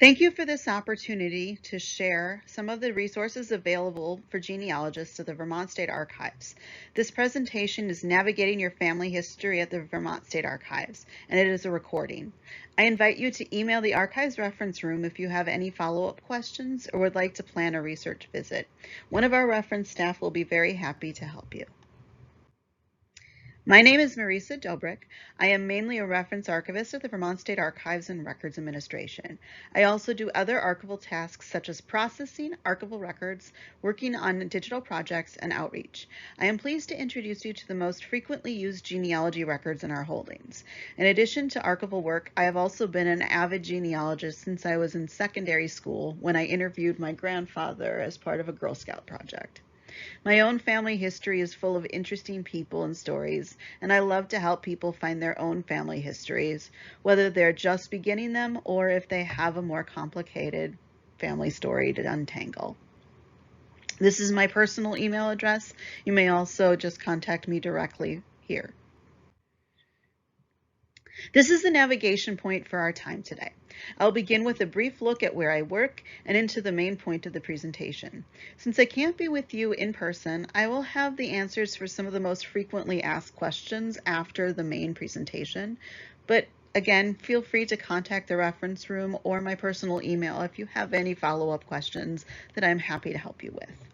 Thank you for this opportunity to share some of the resources available for genealogists at the Vermont State Archives. This presentation is Navigating Your Family History at the Vermont State Archives, and it is a recording. I invite you to email the Archives reference room if you have any follow-up questions or would like to plan a research visit. One of our reference staff will be very happy to help you. My name is Mariessa Dobrick. I am mainly a reference archivist at the Vermont State Archives and Records Administration. I also do other archival tasks such as processing archival records, working on digital projects, and outreach. I am pleased to introduce you to the most frequently used genealogy records in our holdings. In addition to archival work, I have also been an avid genealogist since I was in secondary school when I interviewed my grandfather as part of a Girl Scout project. My own family history is full of interesting people and stories, and I love to help people find their own family histories, whether they're just beginning them or if they have a more complicated family story to untangle. This is my personal email address. You may also just contact me directly here. This is the navigation point for our time today. I'll begin with a brief look at where I work and into the main point of the presentation. Since I can't be with you in person, I will have the answers for some of the most frequently asked questions after the main presentation. But again, feel free to contact the reference room or my personal email if you have any follow-up questions that I'm happy to help you with.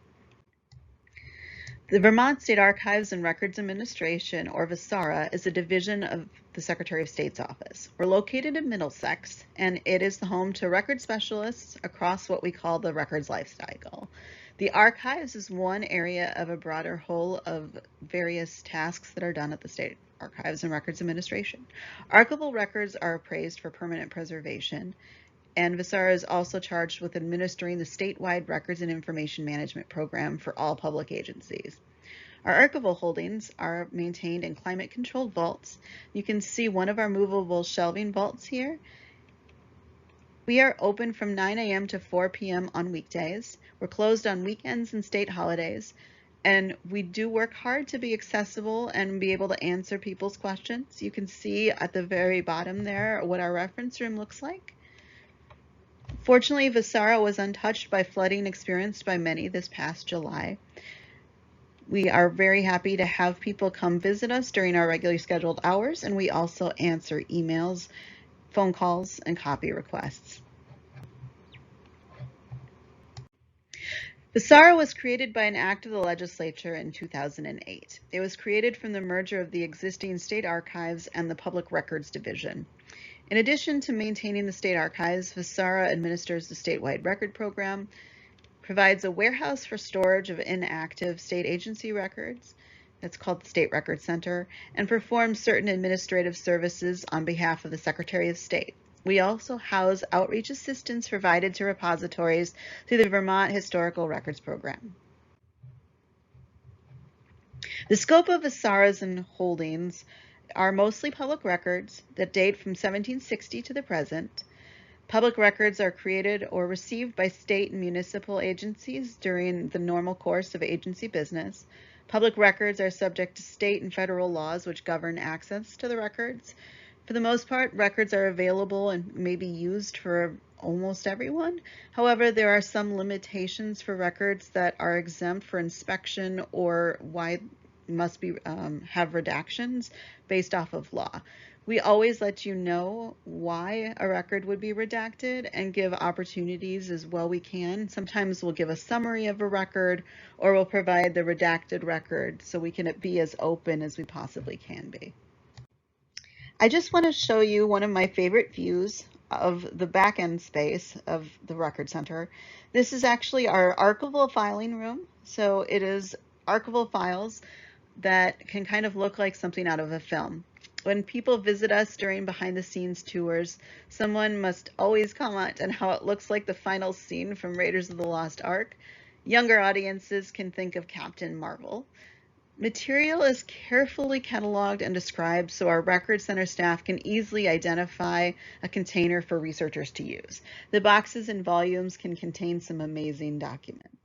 The Vermont State Archives and Records Administration, or VSARA, is a division of the Secretary of State's office. We're located in Middlesex, and it is the home to record specialists across what we call the records life cycle. The archives is one area of a broader whole of various tasks that are done at the State Archives and Records Administration. Archival records are appraised for permanent preservation, and VSARA is also charged with administering the statewide Records and Information Management Program for all public agencies. Our archival holdings are maintained in climate-controlled vaults. You can see one of our movable shelving vaults here. We are open from 9 a.m. to 4 p.m. on weekdays. We're closed on weekends and state holidays. And we do work hard to be accessible and be able to answer people's questions. You can see at the very bottom there what our reference room looks like. Fortunately, VSARA was untouched by flooding experienced by many this past July. We are very happy to have people come visit us during our regularly scheduled hours, and we also answer emails, phone calls, and copy requests. VSARA was created by an act of the legislature in 2008. It was created from the merger of the existing state archives and the Public Records Division. In addition to maintaining the state archives, VSARA administers the statewide record program, provides a warehouse for storage of inactive state agency records, that's called the State Record Center, and performs certain administrative services on behalf of the Secretary of State. We also house outreach assistance provided to repositories through the Vermont Historical Records Program. The scope of VSARA's and holdings are mostly public records that date from 1760 to the present. Public records are created or received by state and municipal agencies during the normal course of agency business. Public records are subject to state and federal laws which govern access to the records. For the most part, records are available and may be used for almost everyone. However, there are some limitations for records that are exempt for inspection or must be have redactions based off of law. We always let you know why a record would be redacted and give opportunities as well we can. Sometimes we'll give a summary of a record or we'll provide the redacted record so we can be as open as we possibly can be. I just want to show you one of my favorite views of the back-end space of the Record Center. This is actually our archival filing room. So it is archival files that can kind of look like something out of a film. When people visit us during behind-the-scenes tours, someone must always comment on how it looks like the final scene from Raiders of the Lost Ark. Younger audiences can think of Captain Marvel. Material is carefully cataloged and described so our Record Center staff can easily identify a container for researchers to use. The boxes and volumes can contain some amazing documents.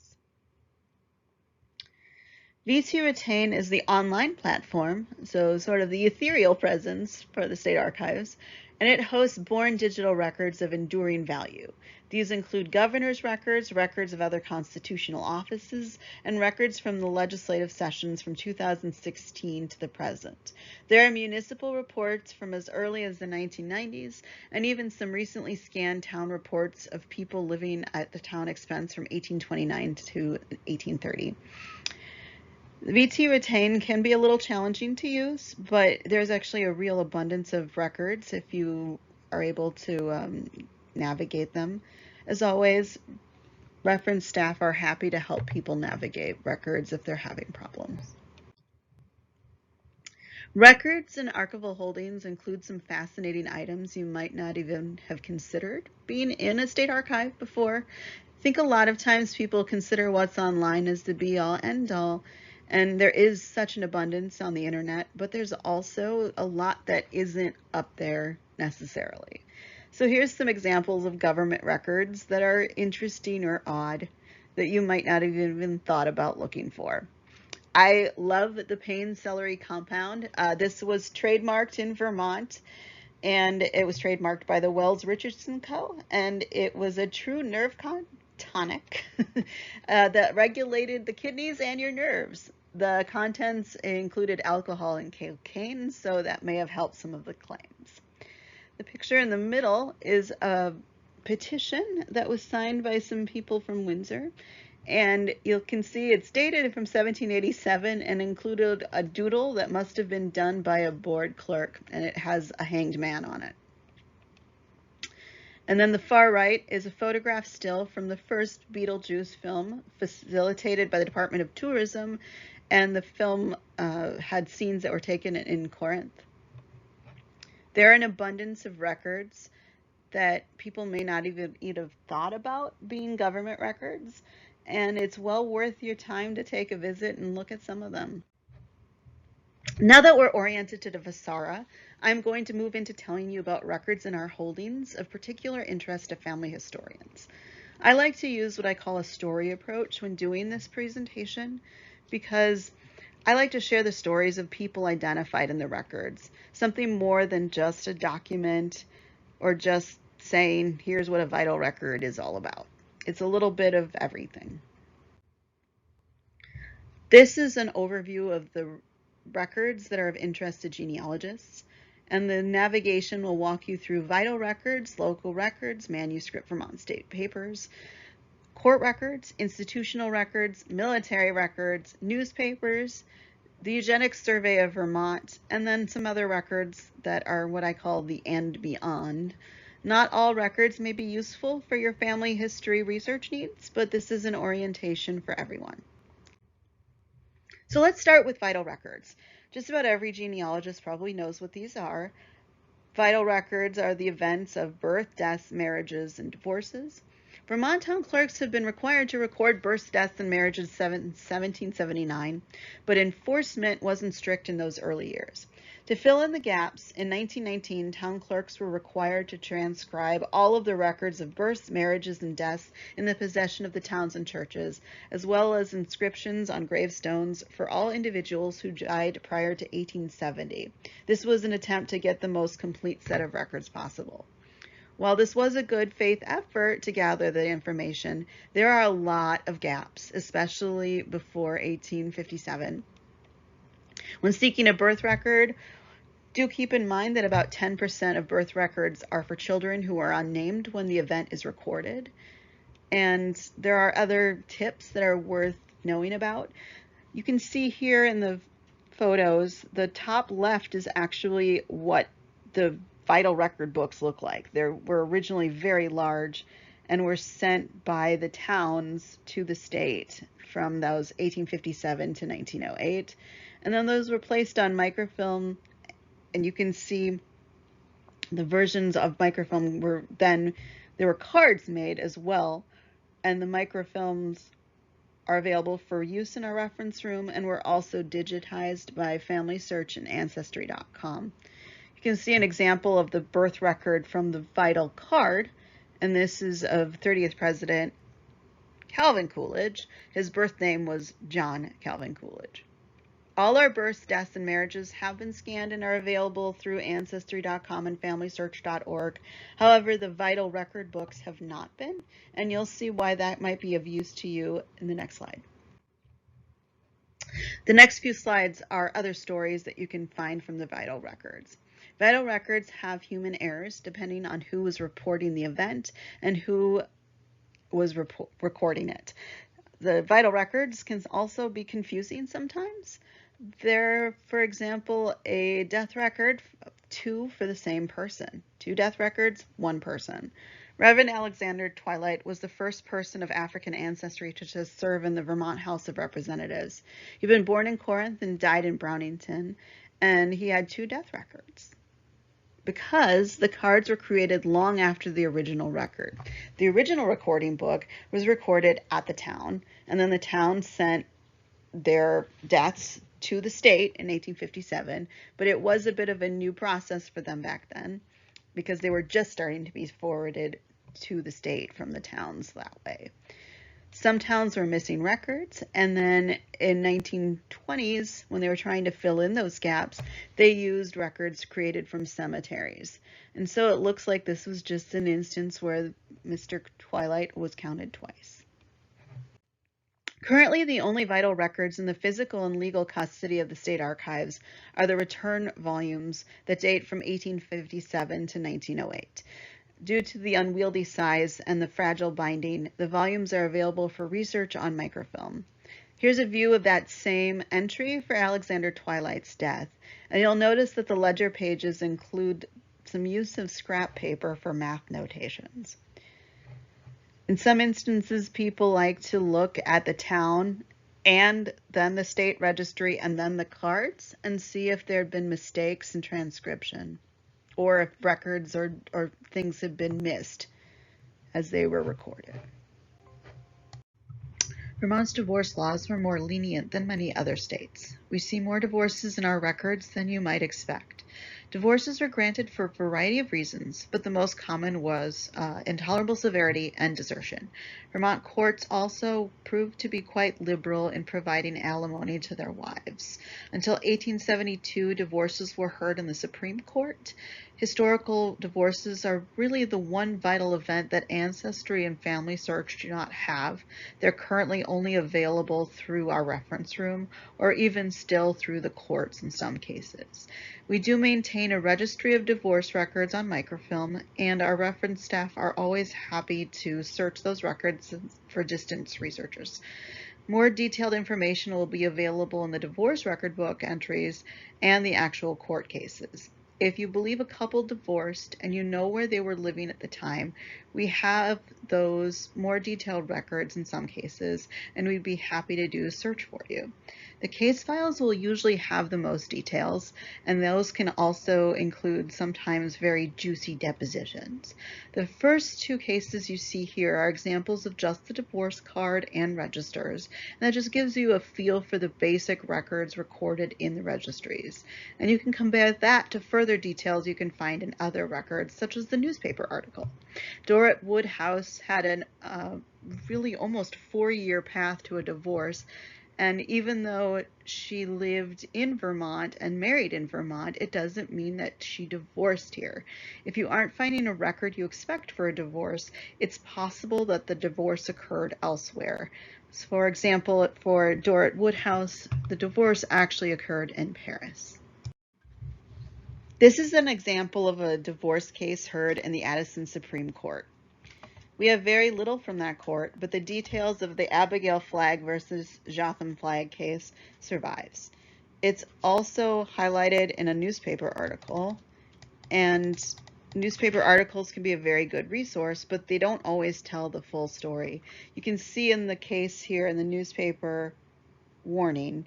V2 Retain is the online platform, so sort of the ethereal presence for the state archives. and it hosts born digital records of enduring value. These include governor's records, records of other constitutional offices, and records from the legislative sessions from 2016 to the present. There are municipal reports from as early as the 1990s, and even some recently scanned town reports of people living at the town expense from 1829 to 1830. The VT Retain can be a little challenging to use, but there's actually a real abundance of records if you are able to navigate them. As always, reference staff are happy to help people navigate records if they're having problems. Records and archival holdings include some fascinating items you might not even have considered being in a state archive before. I think a lot of times people consider what's online as the be-all, end-all, and there is such an abundance on the internet, but there's also a lot that isn't up there necessarily. So here's some examples of government records that are interesting or odd that you might not have even thought about looking for. I love the Payne Celery Compound. This was trademarked in Vermont, and it was trademarked by the Wells Richardson Co., and it was a true nerve tonic that regulated the kidneys and your nerves. The contents included alcohol and cocaine, so that may have helped some of the claims. The picture in the middle is a petition that was signed by some people from Windsor, and you can see it's dated from 1787 and included a doodle that must have been done by a board clerk, and it has a hanged man on it. And then the far right is a photograph still from the first Beetlejuice film, facilitated by the Department of Tourism, and the film had scenes that were taken in Corinth. There are an abundance of records that people may not even have thought about being government records, and it's well worth your time to take a visit and look at some of them. Now that we're oriented to the Vasara, I'm going to move into telling you about records in our holdings of particular interest to family historians. I like to use what I call a story approach when doing this presentation because I like to share the stories of people identified in the records, something more than just a document or just saying, here's what a vital record is all about. It's a little bit of everything. This is an overview of the records that are of interest to genealogists, and the navigation will walk you through vital records, local records, manuscript Vermont State papers, court records, institutional records, military records, newspapers, the Eugenics Survey of Vermont, and then some other records that are what I call the and beyond. Not all records may be useful for your family history research needs, but this is an orientation for everyone. So let's start with vital records. Just about every genealogist probably knows what these are. Vital records are the events of birth, deaths, marriages, and divorces. Vermont town clerks have been required to record births, deaths, and marriages since 1779, but enforcement wasn't strict in those early years. To fill in the gaps, in 1919, town clerks were required to transcribe all of the records of births, marriages, and deaths in the possession of the towns and churches, as well as inscriptions on gravestones for all individuals who died prior to 1870. This was an attempt to get the most complete set of records possible. While this was a good faith effort to gather the information, there are a lot of gaps, especially before 1857. When seeking a birth record, do keep in mind that about 10% of birth records are for children who are unnamed when the event is recorded. And there are other tips that are worth knowing about. You can see here in the photos, the top left is actually what the vital record books look like. They were originally very large and were sent by the towns to the state from those 1857 to 1908. And then those were placed on microfilm, and you can see the versions of microfilm were then, there were cards made as well, and the microfilms are available for use in our reference room and were also digitized by Family Search and Ancestry.com. You can see an example of the birth record from the vital card, and this is of 30th President Calvin Coolidge. His birth name was John Calvin Coolidge. All our births, deaths, and marriages have been scanned and are available through Ancestry.com and FamilySearch.org. However, the vital record books have not been, and you'll see why that might be of use to you in the next slide. The next few slides are other stories that you can find from the vital records. Vital records have human errors depending on who was reporting the event and who was recording it. The vital records can also be confusing sometimes. There, for example, a death record, 2 for the same person. 2 death records, 1 person. Reverend Alexander Twilight was the first person of African ancestry to serve in the Vermont House of Representatives. He'd been born in Corinth and died in Brownington, and he had 2 death records because the cards were created long after the original record. The original recording book was recorded at the town, and then the town sent their deaths to the state in 1857, but it was a bit of a new process for them back then because they were just starting to be forwarded to the state from the towns that way. Some towns were missing records, and then in 1920s, when they were trying to fill in those gaps, they used records created from cemeteries. And so it looks like this was just an instance where Mr. Twilight was counted twice. Currently, the only vital records in the physical and legal custody of the state archives are the return volumes that date from 1857 to 1908. Due to the unwieldy size and the fragile binding, the volumes are available for research on microfilm. Here's a view of that same entry for Alexander Twilight's death, and you'll notice that the ledger pages include some use of scrap paper for math notations. In some instances, people like to look at the town and then the state registry and then the cards and see if there had been mistakes in transcription or if records or things had been missed as they were recorded. Vermont's divorce laws were more lenient than many other states. We see more divorces in our records than you might expect. Divorces were granted for a variety of reasons, but the most common was intolerable severity and desertion. Vermont courts also proved to be quite liberal in providing alimony to their wives. Until 1872, divorces were heard in the Supreme Court. Historical divorces are really the one vital event that Ancestry and Family Search do not have. They're currently only available through our reference room or even still through the courts in some cases. We do maintain a registry of divorce records on microfilm, and our reference staff are always happy to search those records for distance researchers. More detailed information will be available in the divorce record book entries and the actual court cases. If you believe a couple divorced and you know where they were living at the time, we have those more detailed records in some cases, and we'd be happy to do a search for you. The case files will usually have the most details, and those can also include sometimes very juicy depositions. The first 2 cases you see here are examples of just the divorce card and registers, and that just gives you a feel for the basic records recorded in the registries. And you can compare that to further details you can find in other records, such as the newspaper article. Dorrit Woodhouse had a really almost 4-year path to a divorce, and even though she lived in Vermont and married in Vermont, it doesn't mean that she divorced here. If you aren't finding a record you expect for a divorce, it's possible that the divorce occurred elsewhere. So for example, for Dorrit Woodhouse, the divorce actually occurred in Paris. This is an example of a divorce case heard in the Addison Supreme Court. We have very little from that court, but the details of the Abigail Flagg versus Jotham Flagg case survives. It's also highlighted in a newspaper article, and newspaper articles can be a very good resource, but they don't always tell the full story. You can see in the case here in the newspaper warning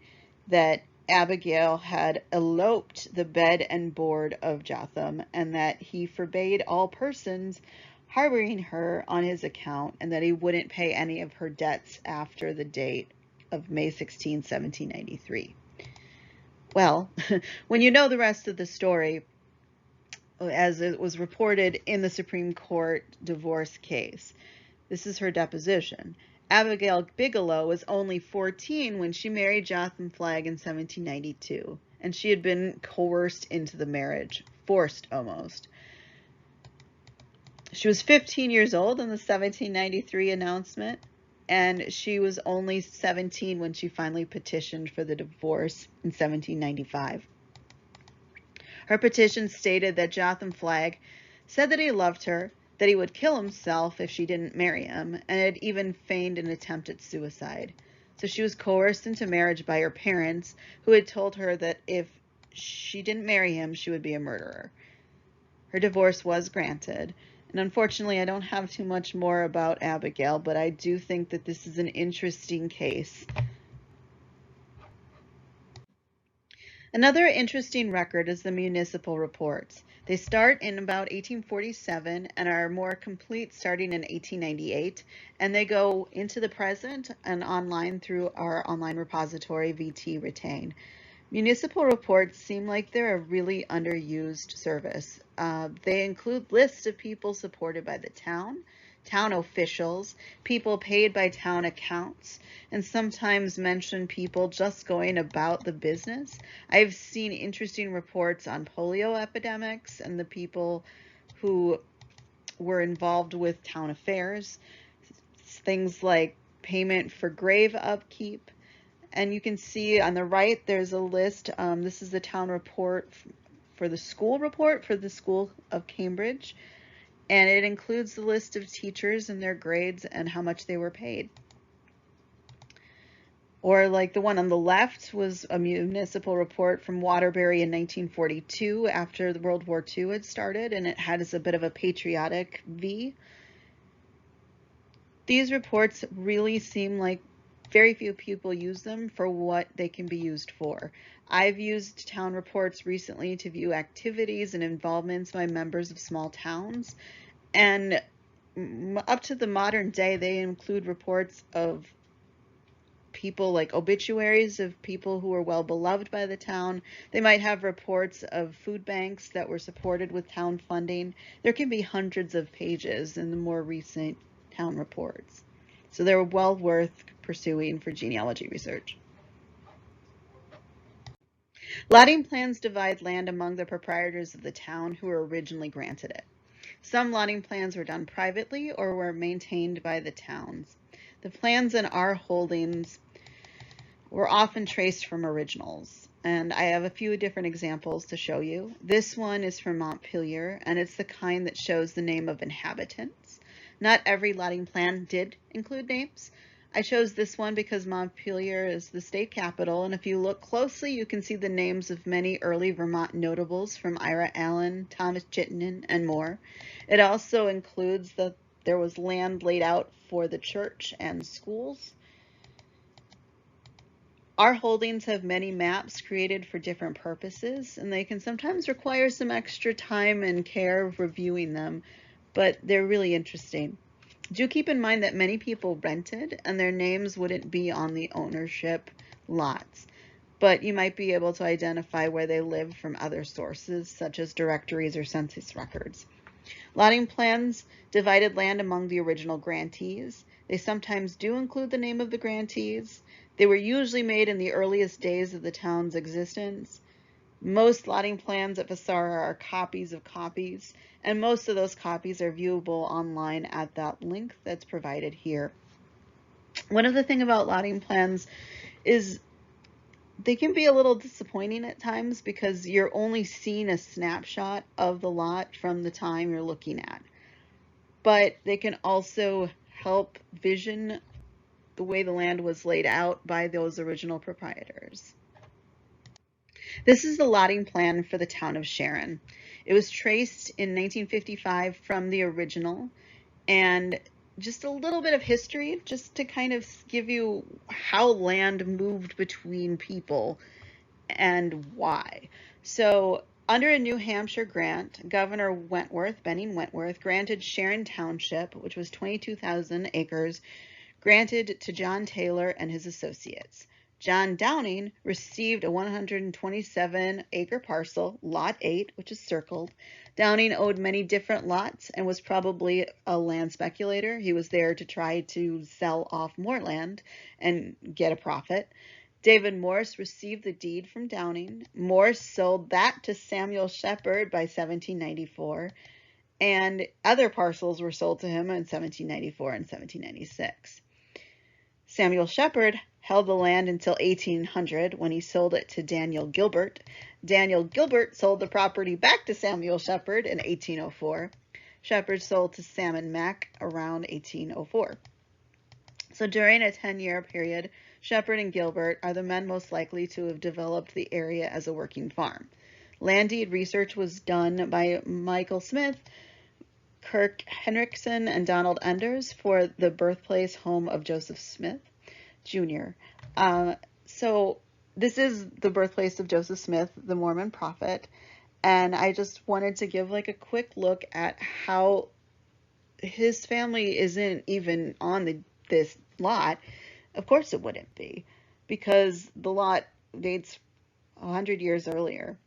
that Abigail had eloped the bed and board of Jotham, and that he forbade all persons harboring her on his account, and that he wouldn't pay any of her debts after the date of May 16, 1793. Well, when you know the rest of the story, as it was reported in the Supreme Court divorce case, This is her deposition. Abigail Bigelow was only 14 when she married Jonathan Flagg in 1792, and she had been coerced into the marriage, forced almost. She was 15 years old in the 1793 announcement, and she was only 17 when she finally petitioned for the divorce in 1795. Her petition stated that Jonathan Flagg said that he loved her, that he would kill himself if she didn't marry him, and had even feigned an attempt at suicide. So she was coerced into marriage by her parents, who had told her that if she didn't marry him, she would be a murderer. Her divorce was granted, and unfortunately I don't have too much more about Abigail, but I do think that this is an interesting case. Another interesting record is the municipal reports. They start in about 1847 and are more complete starting in 1898, and they go into the present and online through our online repository, VT Retain. Municipal reports seem like they're a really underused service. They include lists of people supported by the town officials, people paid by town accounts, and sometimes mention people just going about the business. I've seen interesting reports on polio epidemics and the people who were involved with town affairs, things like payment for grave upkeep. And you can see on the right, there's a list. This is the town report for the School of Cambridge. And it includes the list of teachers and their grades and how much they were paid. Or like the one on the left was a municipal report from Waterbury in 1942 after the World War II had started, and it has a bit of a patriotic V. These reports really seem like very few people use them for what they can be used for. I've used town reports recently to view activities and involvements by members of small towns, and up to the modern day, they include reports of people like obituaries of people who are well beloved by the town. They might have reports of food banks that were supported with town funding. There can be hundreds of pages in the more recent town reports. So they're well worth pursuing for genealogy research. Lotting plans divide land among the proprietors of the town who were originally granted it. Some lotting plans were done privately or were maintained by the towns. The plans in our holdings were often traced from originals, and I have a few different examples to show you. This one is from Montpelier, and it's the kind that shows the name of inhabitants. Not every lotting plan did include names. I chose this one because Montpelier is the state capital, and if you look closely, you can see the names of many early Vermont notables from Ira Allen, Thomas Chittenden, and more. It also includes that there was land laid out for the church and schools. Our holdings have many maps created for different purposes, and they can sometimes require some extra time and care of reviewing them, but they're really interesting. Do keep in mind that many people rented and their names wouldn't be on the ownership lots, but you might be able to identify where they lived from other sources, such as directories or census records. Lotting plans divided land among the original grantees. They sometimes do include the name of the grantees. They were usually made in the earliest days of the town's existence. Most lotting plans at Vasara are copies of copies, and most of those copies are viewable online at that link that's provided here. One of the things about lotting plans is they can be a little disappointing at times because you're only seeing a snapshot of the lot from the time you're looking at. But they can also help vision the way the land was laid out by those original proprietors. This is the lotting plan for the town of Sharon. It was traced in 1955 from the original, and just a little bit of history just to kind of give you how land moved between people and why. So under a New Hampshire grant, Governor Benning Wentworth, granted Sharon Township, which was 22,000 acres, granted to John Taylor and his associates. John Downing received a 127-acre parcel, Lot 8, which is circled. Downing owed many different lots and was probably a land speculator. He was there to try to sell off more land and get a profit. David Morse received the deed from Downing. Morse sold that to Samuel Shepherd by 1794, and other parcels were sold to him in 1794 and 1796. Samuel Shepherd held the land until 1800 when he sold it to Daniel Gilbert. Daniel Gilbert sold the property back to Samuel Shepherd in 1804. Shepherd sold to Salmon Mack around 1804. So during a 10-year period, Shepherd and Gilbert are the men most likely to have developed the area as a working farm. Land deed research was done by Michael Smith, Kirk Henriksen, and Donald Enders for the birthplace home of Joseph Smith, Jr. So this is the birthplace of Joseph Smith, the Mormon prophet, and I just wanted to give like a quick look at how his family isn't even on this lot. Of course it wouldn't be, because the lot dates 100 years earlier.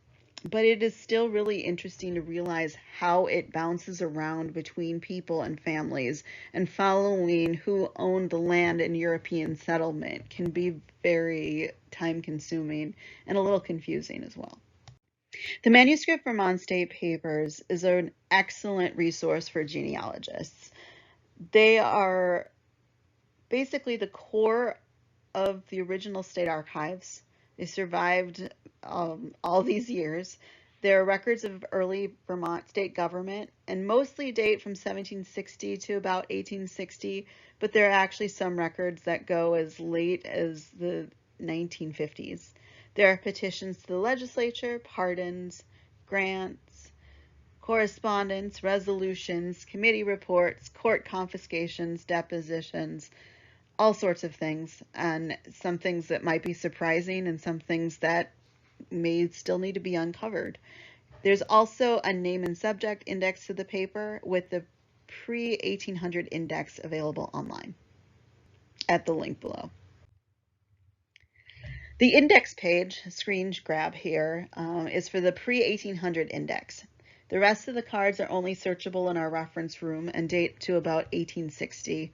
But it is still really interesting to realize how it bounces around between people and families, and following who owned the land in European settlement can be very time-consuming and a little confusing as well. The manuscript Vermont State Papers is an excellent resource for genealogists. They are basically the core of the original state archives. They survived all these years. There are records of early Vermont state government and mostly date from 1760 to about 1860, but there are actually some records that go as late as the 1950s. There are petitions to the legislature, pardons, grants, correspondence, resolutions, committee reports, court confiscations, depositions, all sorts of things, and some things that might be surprising and some things that may still need to be uncovered. There's also a name and subject index to the paper with the pre-1800 index available online at the link below. The index page, screen grab here, is for the pre-1800 index. The rest of the cards are only searchable in our reference room and date to about 1860.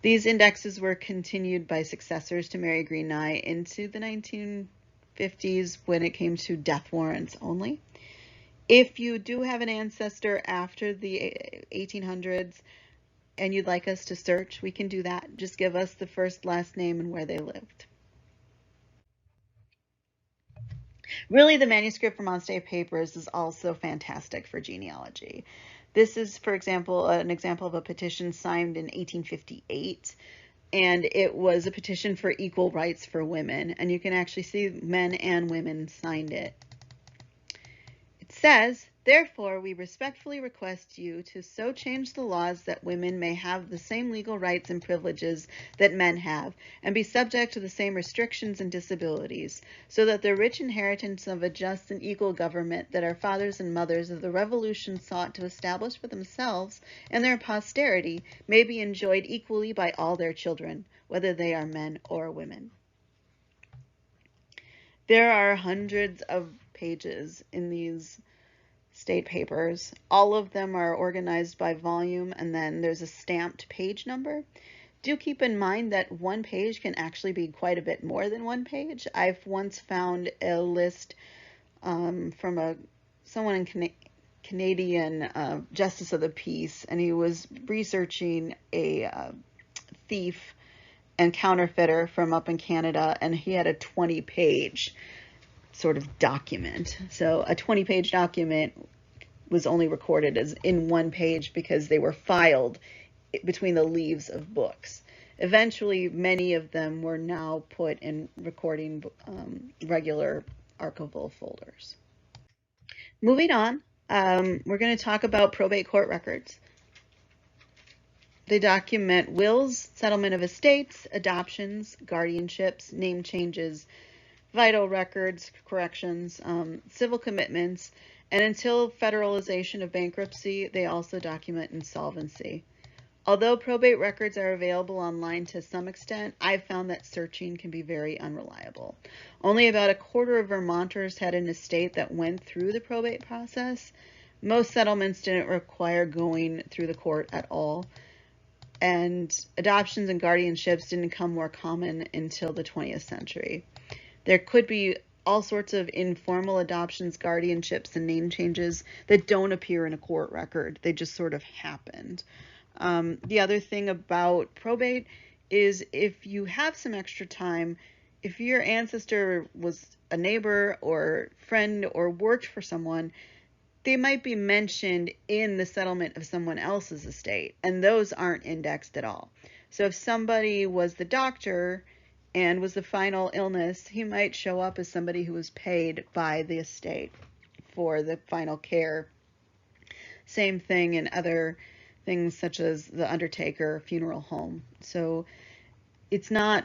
These indexes were continued by successors to Mary Green Nye into the 1950s when it came to death warrants only. If you do have an ancestor after the 1800s and you'd like us to search, we can do that. Just give us the first, last name, and where they lived. Really, the manuscript Vermont State Papers is also fantastic for genealogy. This is, for example, an example of a petition signed in 1858, and it was a petition for equal rights for women, and you can actually see men and women signed it. It says, "Therefore, we respectfully request you to so change the laws that women may have the same legal rights and privileges that men have, and be subject to the same restrictions and disabilities, so that the rich inheritance of a just and equal government that our fathers and mothers of the Revolution sought to establish for themselves and their posterity may be enjoyed equally by all their children, whether they are men or women." There are hundreds of pages in these state papers. All of them are organized by volume, and then there's a stamped page number. Do keep in mind that one page can actually be quite a bit more than one page. I've once found a list from someone in Canadian Justice of the Peace, and he was researching a thief and counterfeiter from up in Canada, and he had a 20-page sort of document. So a 20-page document was only recorded as in one page because they were filed between the leaves of books. Eventually, many of them were now put in recording regular archival folders. Moving on, we're going to talk about probate court records. They document wills, settlement of estates, adoptions, guardianships, name changes, vital records, corrections, civil commitments, and until federalization of bankruptcy, they also document insolvency. Although probate records are available online to some extent, I've found that searching can be very unreliable. Only about a quarter of Vermonters had an estate that went through the probate process. Most settlements didn't require going through the court at all, and adoptions and guardianships didn't become more common until the 20th century. There could be all sorts of informal adoptions, guardianships, and name changes that don't appear in a court record. They just sort of happened. The other thing about probate is if you have some extra time, if your ancestor was a neighbor or friend or worked for someone, they might be mentioned in the settlement of someone else's estate, and those aren't indexed at all. So if somebody was the doctor and was the final illness, he might show up as somebody who was paid by the estate for the final care. Same thing in other things such as the undertaker, funeral home. So it's not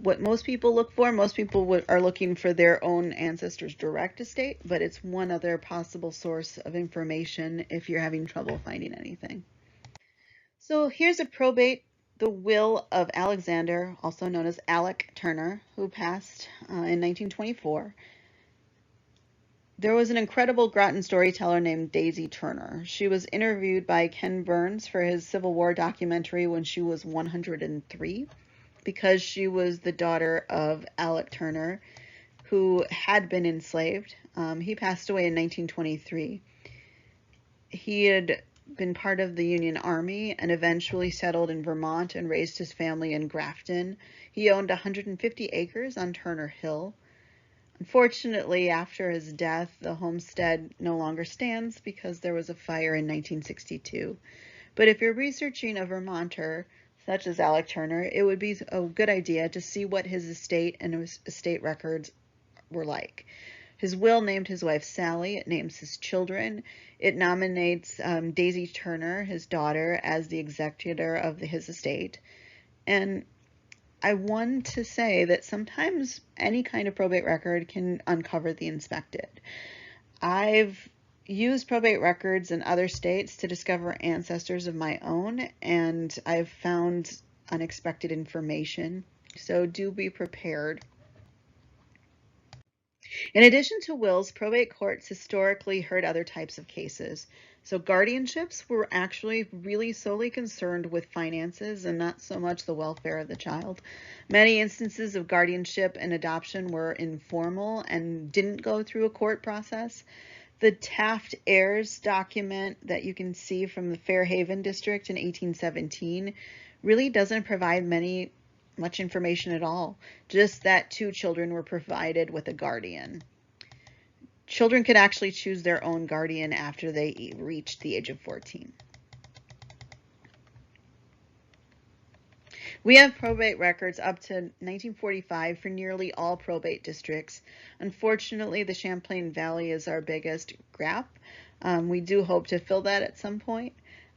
what most people look for. Most people are looking for their own ancestors' direct estate, but it's one other possible source of information if you're having trouble finding anything. So here's a probate, the will of Alexander, also known as Alec Turner, who passed in 1924. There was an incredible Groton storyteller named Daisy Turner. She was interviewed by Ken Burns for his Civil War documentary when she was 103, because she was the daughter of Alec Turner, who had been enslaved. He passed away in 1923. He had been part of the Union Army and eventually settled in Vermont and raised his family in Grafton. He owned 150 acres on Turner Hill. Unfortunately, after his death, the homestead no longer stands because there was a fire in 1962. But if you're researching a Vermonter, such as Alec Turner, it would be a good idea to see what his estate and his estate records were like. His will named his wife Sally. It names his children. It nominates Daisy Turner, his daughter, as the executor of his estate. And I want to say that sometimes any kind of probate record can uncover the unexpected. I've used probate records in other states to discover ancestors of my own, and I've found unexpected information, so do be prepared. In addition to wills, probate courts historically heard other types of cases. So guardianships were actually really solely concerned with finances and not so much the welfare of the child. Many instances of guardianship and adoption were informal and didn't go through a court process. The Taft heirs document that you can see from the Fairhaven district in 1817 really doesn't provide much information at all, just that 2 children were provided with a guardian. Children could actually choose their own guardian after they reached the age of 14. We have probate records up to 1945 for nearly all probate districts. Unfortunately, the Champlain Valley is our biggest gap. We do hope to fill that at some point,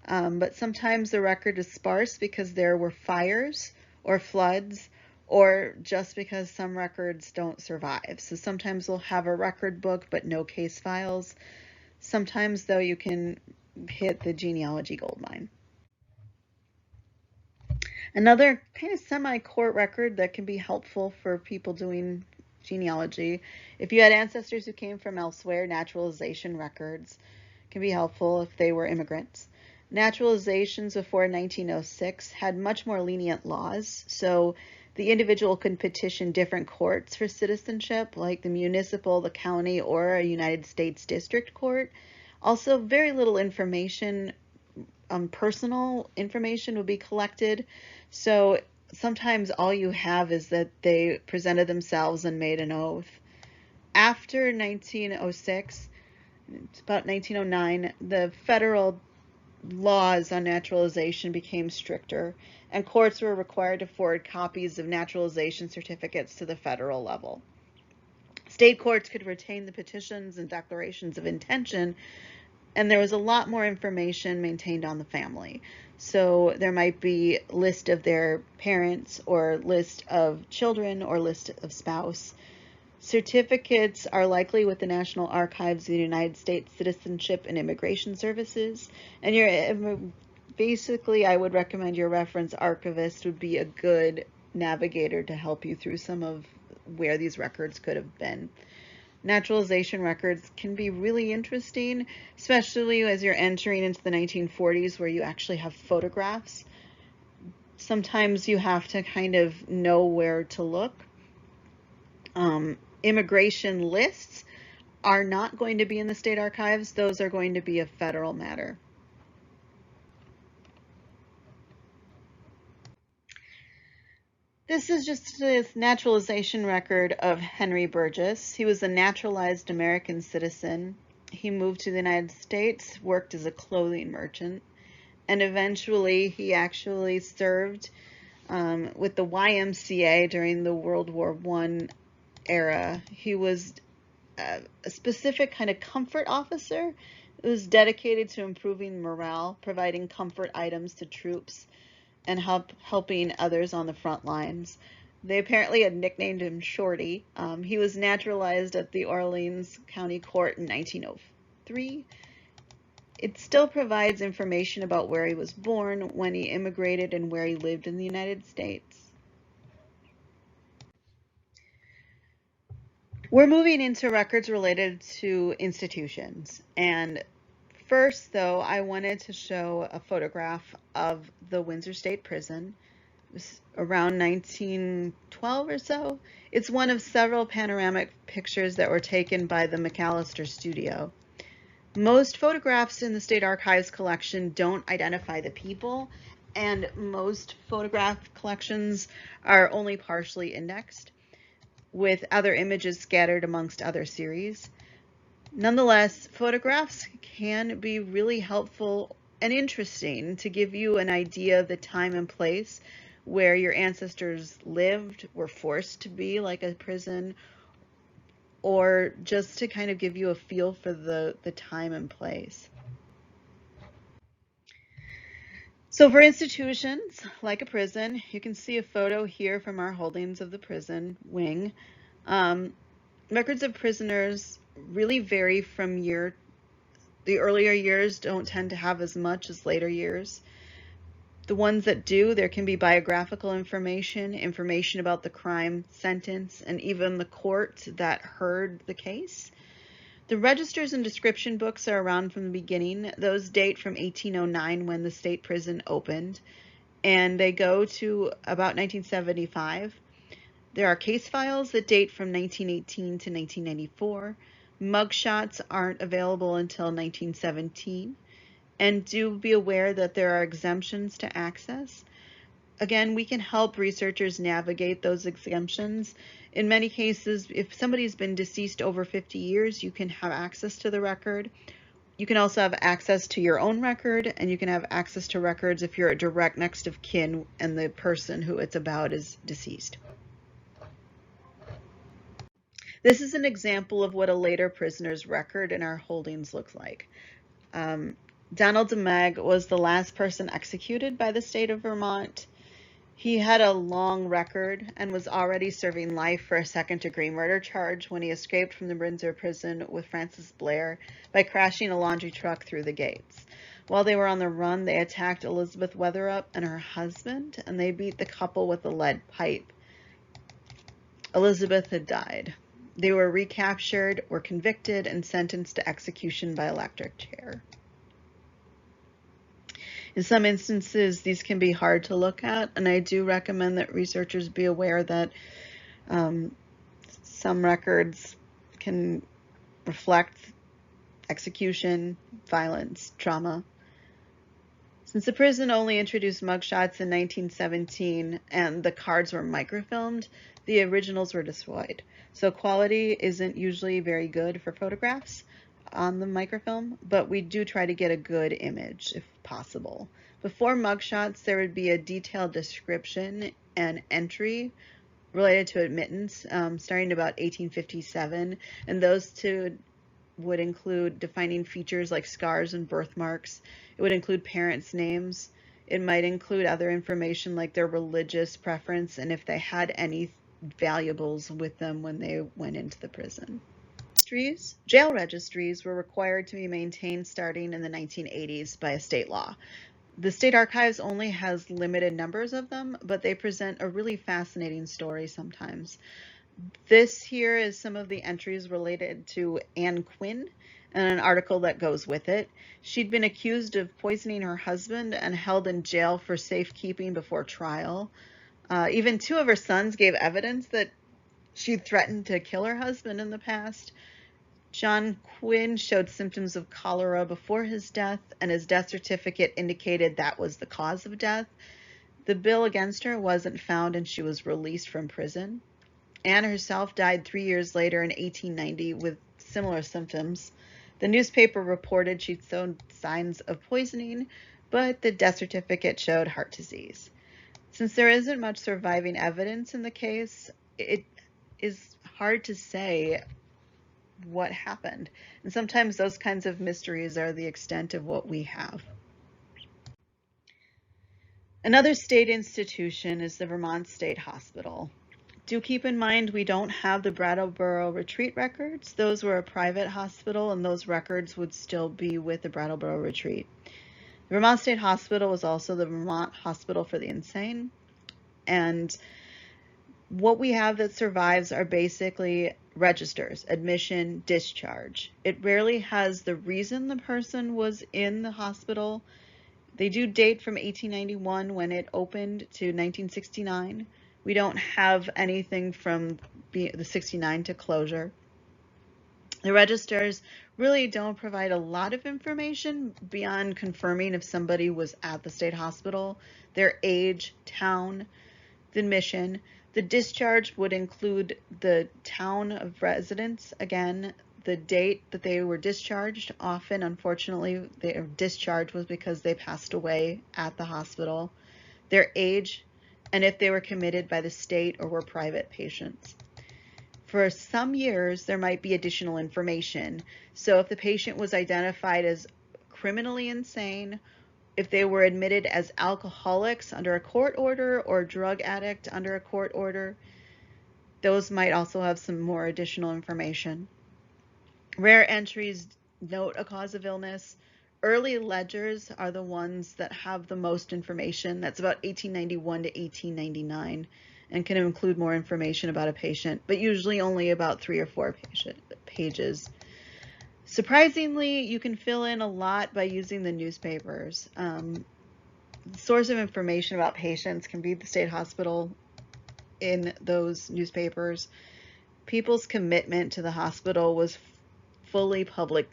but sometimes the record is sparse because there were fires or floods, or just because some records don't survive. So sometimes we'll have a record book but no case files. Sometimes, though, you can hit the genealogy goldmine. Another kind of semi-court record that can be helpful for people doing genealogy. If you had ancestors who came from elsewhere, naturalization records can be helpful if they were immigrants. Naturalizations before 1906 had much more lenient laws, so the individual could petition different courts for citizenship, like the municipal, the county, or a United States District Court. Also, very little information, personal information would be collected, so sometimes all you have is that they presented themselves and made an oath. After 1906, it's about 1909, the federal laws on naturalization became stricter, and courts were required to forward copies of naturalization certificates to the federal level. State courts could retain the petitions and declarations of intention, and there was a lot more information maintained on the family. So there might be a list of their parents, or list of children, or list of spouse. Certificates are likely with the National Archives of the United States Citizenship and Immigration Services, and your basically, I would recommend your reference archivist would be a good navigator to help you through some of where these records could have been. Naturalization records can be really interesting, especially as you're entering into the 1940s where you actually have photographs. Sometimes you have to kind of know where to look. Immigration lists are not going to be in the state archives. Those are going to be a federal matter. This is just a naturalization record of Henry Burgess. He was a naturalized American citizen. He moved to the United States, worked as a clothing merchant, and eventually he actually served with the YMCA during the World War I era. He was a specific kind of comfort officer. It was dedicated to improving morale, providing comfort items to troops, and helping others on the front lines. They apparently had nicknamed him Shorty. He was naturalized at the Orleans County Court in 1903. It still provides information about where he was born, when he immigrated, and where he lived in the United States. We're moving into records related to institutions. And first, though, I wanted to show a photograph of the Windsor State Prison. It was around 1912 or so. It's one of several panoramic pictures that were taken by the McAllister Studio. Most photographs in the State Archives collection don't identify the people, and most photograph collections are only partially indexed, with other images scattered amongst other series. Nonetheless, photographs can be really helpful and interesting to give you an idea of the time and place where your ancestors lived, were forced to be, like a prison, or just to kind of give you a feel for the time and place. So for institutions like a prison, you can see a photo here from our holdings of the prison wing. Records of prisoners really vary from year. The earlier years don't tend to have as much as later years. The ones that do, there can be biographical information about the crime, sentence, and even the court that heard the case. The registers and description books are around from the beginning. Those date from 1809 when the state prison opened, and they go to about 1975. There are case files that date from 1918 to 1994. Mugshots aren't available until 1917. And do be aware that there are exemptions to access. Again, we can help researchers navigate those exemptions. In many cases, if somebody's been deceased over 50 years, you can have access to the record. You can also have access to your own record, and you can have access to records if you're a direct next of kin and the person who it's about is deceased. This is an example of what a later prisoner's record in our holdings looks like. Donald DeMeg was the last person executed by the state of Vermont. He had a long record and was already serving life for a second-degree murder charge when he escaped from the Windsor prison with Francis Blair by crashing a laundry truck through the gates. While they were on the run, they attacked Elizabeth Weatherup and her husband, and they beat the couple with a lead pipe. Elizabeth had died. They were recaptured, were convicted, and sentenced to execution by electric chair. In some instances, these can be hard to look at, and I do recommend that researchers be aware that some records can reflect execution, violence, trauma. Since the prison only introduced mugshots in 1917 and the cards were microfilmed, the originals were destroyed. So quality isn't usually very good for photographs on the microfilm, but we do try to get a good image if possible. Before mugshots, there would be a detailed description and entry related to admittance, starting about 1857, and those two would include defining features like scars and birthmarks. It would include parents' names. It might include other information like their religious preference and if they had any valuables with them when they went into the prison. Jail registries were required to be maintained starting in the 1980s by a state law. The State Archives only has limited numbers of them, but they present a really fascinating story sometimes. This here is some of the entries related to Anne Quinn and an article that goes with it. She'd been accused of poisoning her husband and held in jail for safekeeping before trial. Even two of her sons gave evidence that she'd threatened to kill her husband in the past. John Quinn showed symptoms of cholera before his death, and his death certificate indicated that was the cause of death. The bill against her wasn't found, and she was released from prison. Anne herself died 3 years later in 1890 with similar symptoms. The newspaper reported she'd shown signs of poisoning, but the death certificate showed heart disease. Since there isn't much surviving evidence in the case, it is hard to say what happened. And sometimes those kinds of mysteries are the extent of what we have. Another state institution is the Vermont State Hospital. Do keep in mind we don't have the Brattleboro Retreat records. Those were a private hospital, and those records would still be with the Brattleboro Retreat. The Vermont State Hospital is also the Vermont Hospital for the Insane, and what we have that survives are basically registers, admission, discharge. It rarely has the reason the person was in the hospital. They do date from 1891 when it opened to 1969. We don't have anything from the 69 to closure. The registers really don't provide a lot of information beyond confirming if somebody was at the state hospital, their age, town, the admission. The discharge would include the town of residence, again, the date that they were discharged. Often, unfortunately, their discharge was because they passed away at the hospital, their age, and if they were committed by the state or were private patients. For some years, there might be additional information. So if the patient was identified as criminally insane, if they were admitted as alcoholics under a court order or drug addict under a court order, those might also have some more additional information. Rare entries note a cause of illness. Early ledgers are the ones that have the most information. That's about 1891 to 1899 and can include more information about a patient, but usually only about 3 or 4 pages. Surprisingly, you can fill in a lot by using the newspapers. The source of information about patients can be the state hospital in those newspapers. People's commitment to the hospital was fully public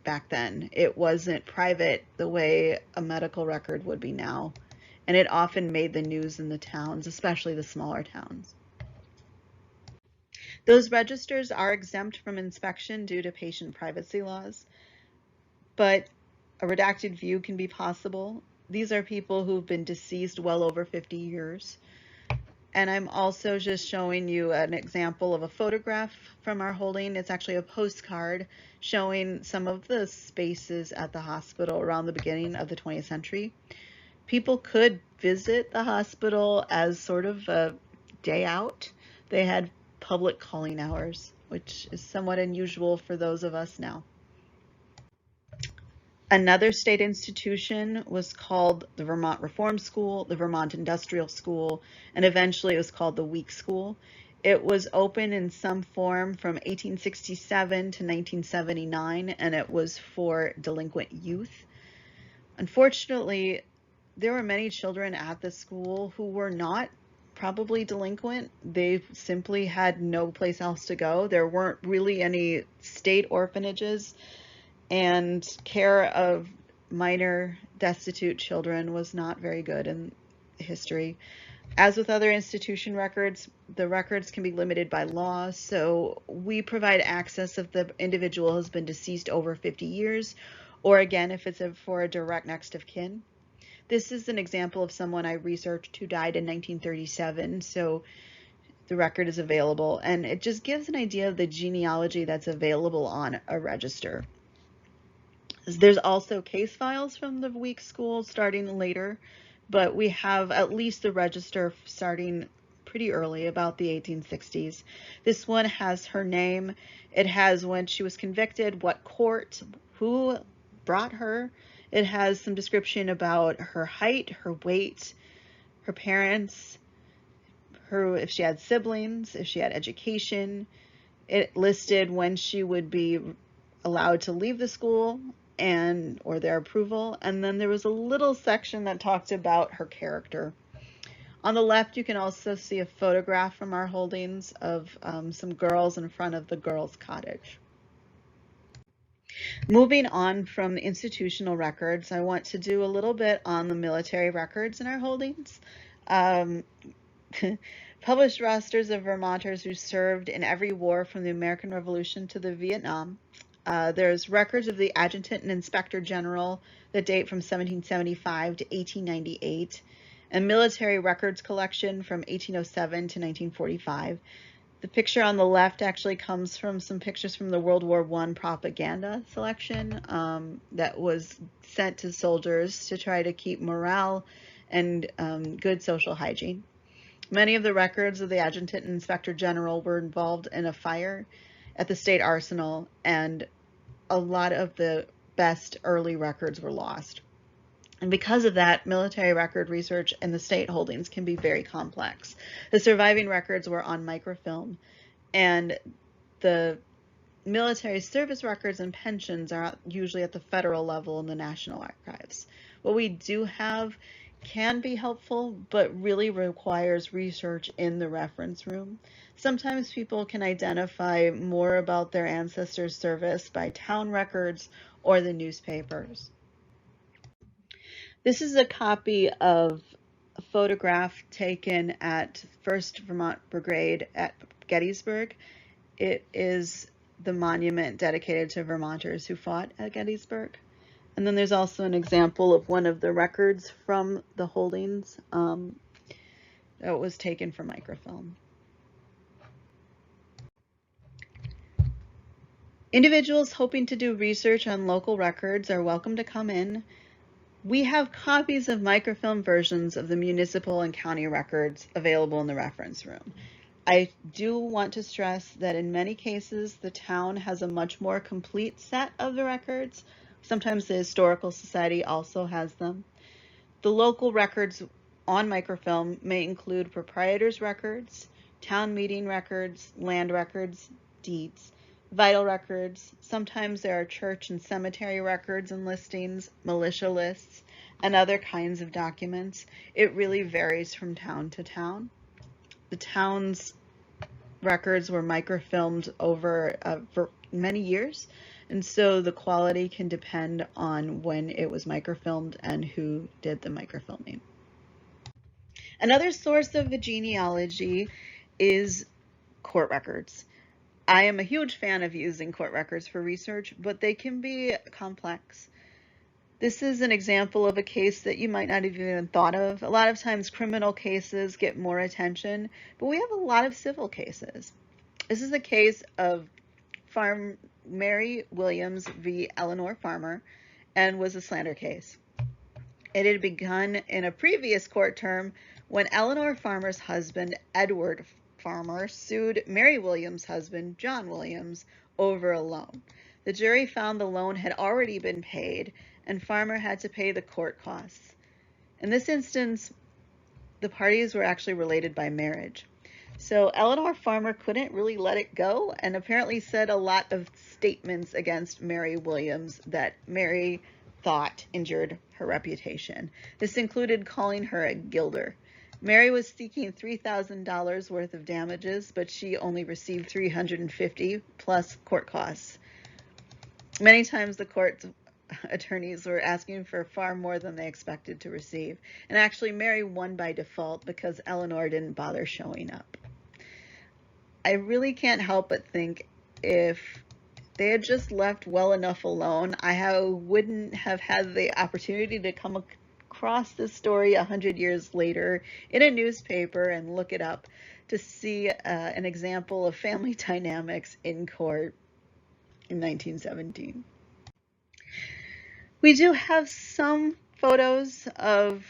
back then. It wasn't private the way a medical record would be now, and it often made the news in the towns, especially the smaller towns. Those registers are exempt from inspection due to patient privacy laws, but a redacted view can be possible. These are people who've been deceased well over 50 years. And I'm also just showing you an example of a photograph from our holding. It's actually a postcard showing some of the spaces at the hospital around the beginning of the 20th century. People could visit the hospital as sort of a day out. They had public calling hours, which is somewhat unusual for those of us now. Another state institution was called the Vermont Reform School, the Vermont Industrial School, and eventually it was called the Week School. It was open in some form from 1867 to 1979, and it was for delinquent youth. Unfortunately, there were many children at the school who were not probably delinquent. They simply had no place else to go. There weren't really any state orphanages, and care of minor destitute children was not very good in history. As with other institution records, the records can be limited by law, so we provide access if the individual has been deceased over 50 years, or again, if it's for a direct next of kin. This is an example of someone I researched who died in 1937, so the record is available, and it just gives an idea of the genealogy that's available on a register. There's also case files from the Week School starting later, but we have at least the register starting pretty early, about the 1860s. This one has her name. It has when she was convicted, what court, who brought her, It has some description about her height, her weight, her parents, if she had siblings, if she had education. It listed when she would be allowed to leave the school or their approval. And then there was a little section that talked about her character. On the left, you can also see a photograph from our holdings of some girls in front of the girls' cottage. Moving on from the institutional records, I want to do a little bit on the military records in our holdings. Published rosters of Vermonters who served in every war from the American Revolution to the Vietnam. There's records of the Adjutant and Inspector General that date from 1775 to 1898, and military records collection from 1807 to 1945. The picture on the left actually comes from some pictures from the World War I propaganda selection that was sent to soldiers to try to keep morale and good social hygiene. Many of the records of the Adjutant and Inspector General were involved in a fire at the state arsenal, and a lot of the best early records were lost. And because of that, military record research in the state holdings can be very complex. The surviving records were on microfilm, and the military service records and pensions are usually at the federal level in the National Archives. What we do have can be helpful, but really requires research in the reference room. Sometimes people can identify more about their ancestors' service by town records or the newspapers. This is a copy of a photograph taken at 1st Vermont Brigade at Gettysburg. It is the monument dedicated to Vermonters who fought at Gettysburg. And then there's also an example of one of the records from the holdings that was taken from microfilm. Individuals hoping to do research on local records are welcome to come in. We have copies of microfilm versions of the municipal and county records available in the reference room. I do want to stress that in many cases, the town has a much more complete set of the records. Sometimes the Historical Society also has them. The local records on microfilm may include proprietors' records, town meeting records, land records, deeds, vital records. Sometimes there are church and cemetery records and listings, militia lists, and other kinds of documents. It really varies from town to town. The town's records were microfilmed over for many years, and so the quality can depend on when it was microfilmed and who did the microfilming. Another source of the genealogy is court records. I am a huge fan of using court records for research, but they can be complex. This is an example of a case that you might not have even thought of. A lot of times criminal cases get more attention, but we have a lot of civil cases. This is a case of Mary Williams v. Eleanor Farmer, and was a slander case. It had begun in a previous court term when Eleanor Farmer's husband, Edward Farmer, sued Mary Williams' husband, John Williams, over a loan. The jury found the loan had already been paid, and Farmer had to pay the court costs. In this instance, the parties were actually related by marriage. So Eleanor Farmer couldn't really let it go, and apparently said a lot of statements against Mary Williams that Mary thought injured her reputation. This included calling her a gilder. Mary was seeking $3,000 worth of damages, but she only received $350 plus court costs. Many times the court attorneys were asking for far more than they expected to receive. And actually Mary won by default because Eleanor didn't bother showing up. I really can't help but think if they had just left well enough alone, I wouldn't have had the opportunity to come across this story 100 years later in a newspaper and look it up to see an example of family dynamics in court in 1917. We do have some photos of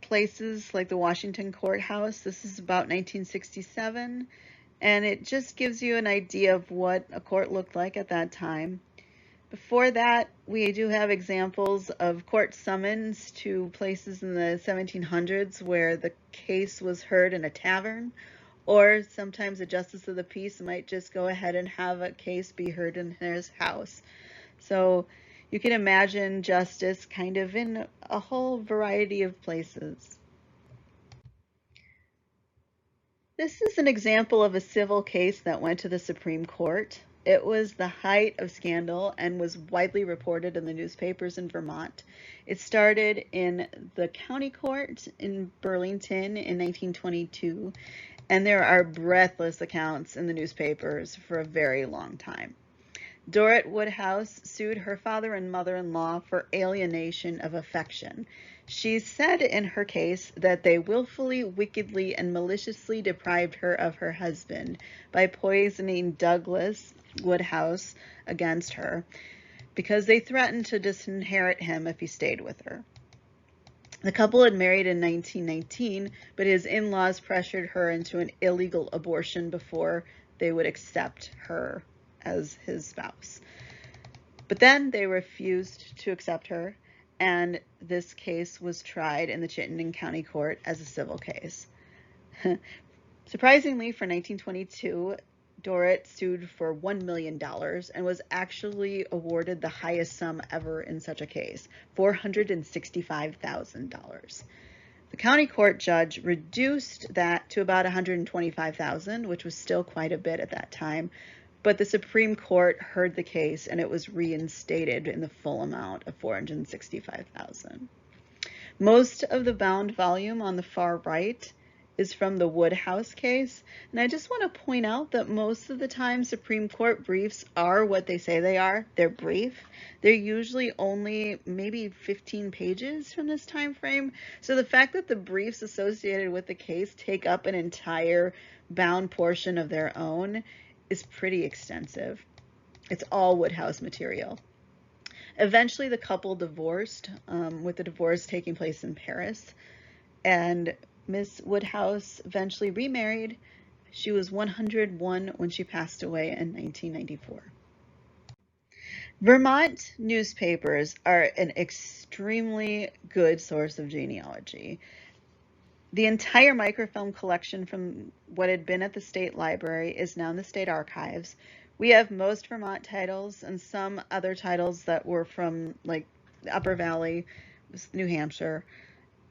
places like the Washington Courthouse. This is about 1967, and it just gives you an idea of what a court looked like at that time. Before that, we do have examples of court summons to places in the 1700s where the case was heard in a tavern, or sometimes a justice of the peace might just go ahead and have a case be heard in his house. So you can imagine justice kind of in a whole variety of places. This is an example of a civil case that went to the Supreme Court. It was the height of scandal and was widely reported in the newspapers in Vermont. It started in the county court in Burlington in 1922, and there are breathless accounts in the newspapers for a very long time. Dorrit Woodhouse sued her father and mother-in-law for alienation of affection. She said in her case that they willfully, wickedly, and maliciously deprived her of her husband by poisoning Douglas Woodhouse against her because they threatened to disinherit him if he stayed with her. The couple had married in 1919, but his in-laws pressured her into an illegal abortion before they would accept her as his spouse. But then they refused to accept her, and this case was tried in the Chittenden County Court as a civil case. Surprisingly, for 1922, Dorrit sued for $1 million and was actually awarded the highest sum ever in such a case, $465,000. The county court judge reduced that to about $125,000, which was still quite a bit at that time, but the Supreme Court heard the case and it was reinstated in the full amount of $465,000. Most of the bound volume on the far right is from the Woodhouse case, and I just want to point out that most of the time Supreme Court briefs are what they say they are. They're brief. They're usually only maybe 15 pages from this time frame. So the fact that the briefs associated with the case take up an entire bound portion of their own is pretty extensive. It's all Woodhouse material. Eventually the couple divorced, with the divorce taking place in Paris, and Miss Woodhouse eventually remarried. She was 101 when she passed away in 1994. Vermont newspapers are an extremely good source of genealogy. The entire microfilm collection from what had been at the State Library is now in the State Archives. We have most Vermont titles and some other titles that were from like the Upper Valley, New Hampshire.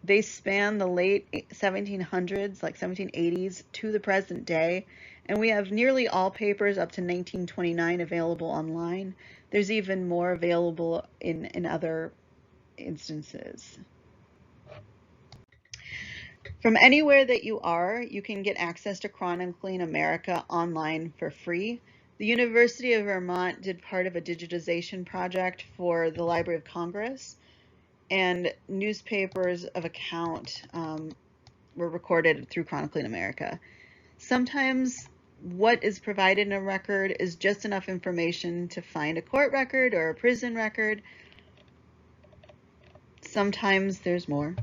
They span the late 1700s, like 1780s, to the present day, and we have nearly all papers up to 1929 available online. There's even more available in other instances. From anywhere that you are, you can get access to Chronicling America online for free. The University of Vermont did part of a digitization project for the Library of Congress, and newspapers of account were recorded through Chronicling America. Sometimes what is provided in a record is just enough information to find a court record or a prison record. Sometimes there's more.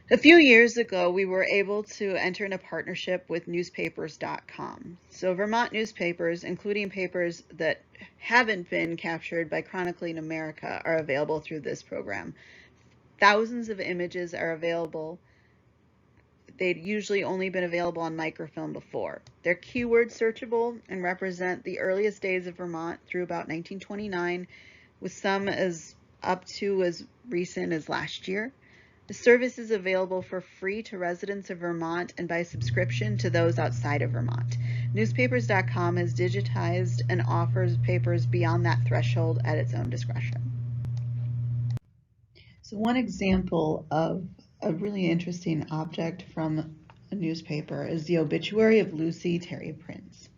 A few years ago, we were able to enter in a partnership with newspapers.com. So Vermont newspapers, including papers that haven't been captured by Chronicling America, are available through this program. Thousands of images are available. They'd usually only been available on microfilm before. They're keyword searchable and represent the earliest days of Vermont through about 1929, with some as up to as recent as last year. The service is available for free to residents of Vermont and by subscription to those outside of Vermont. Newspapers.com has digitized and offers papers beyond that threshold at its own discretion. So one example of a really interesting object from a newspaper is the obituary of Lucy Terry Prince.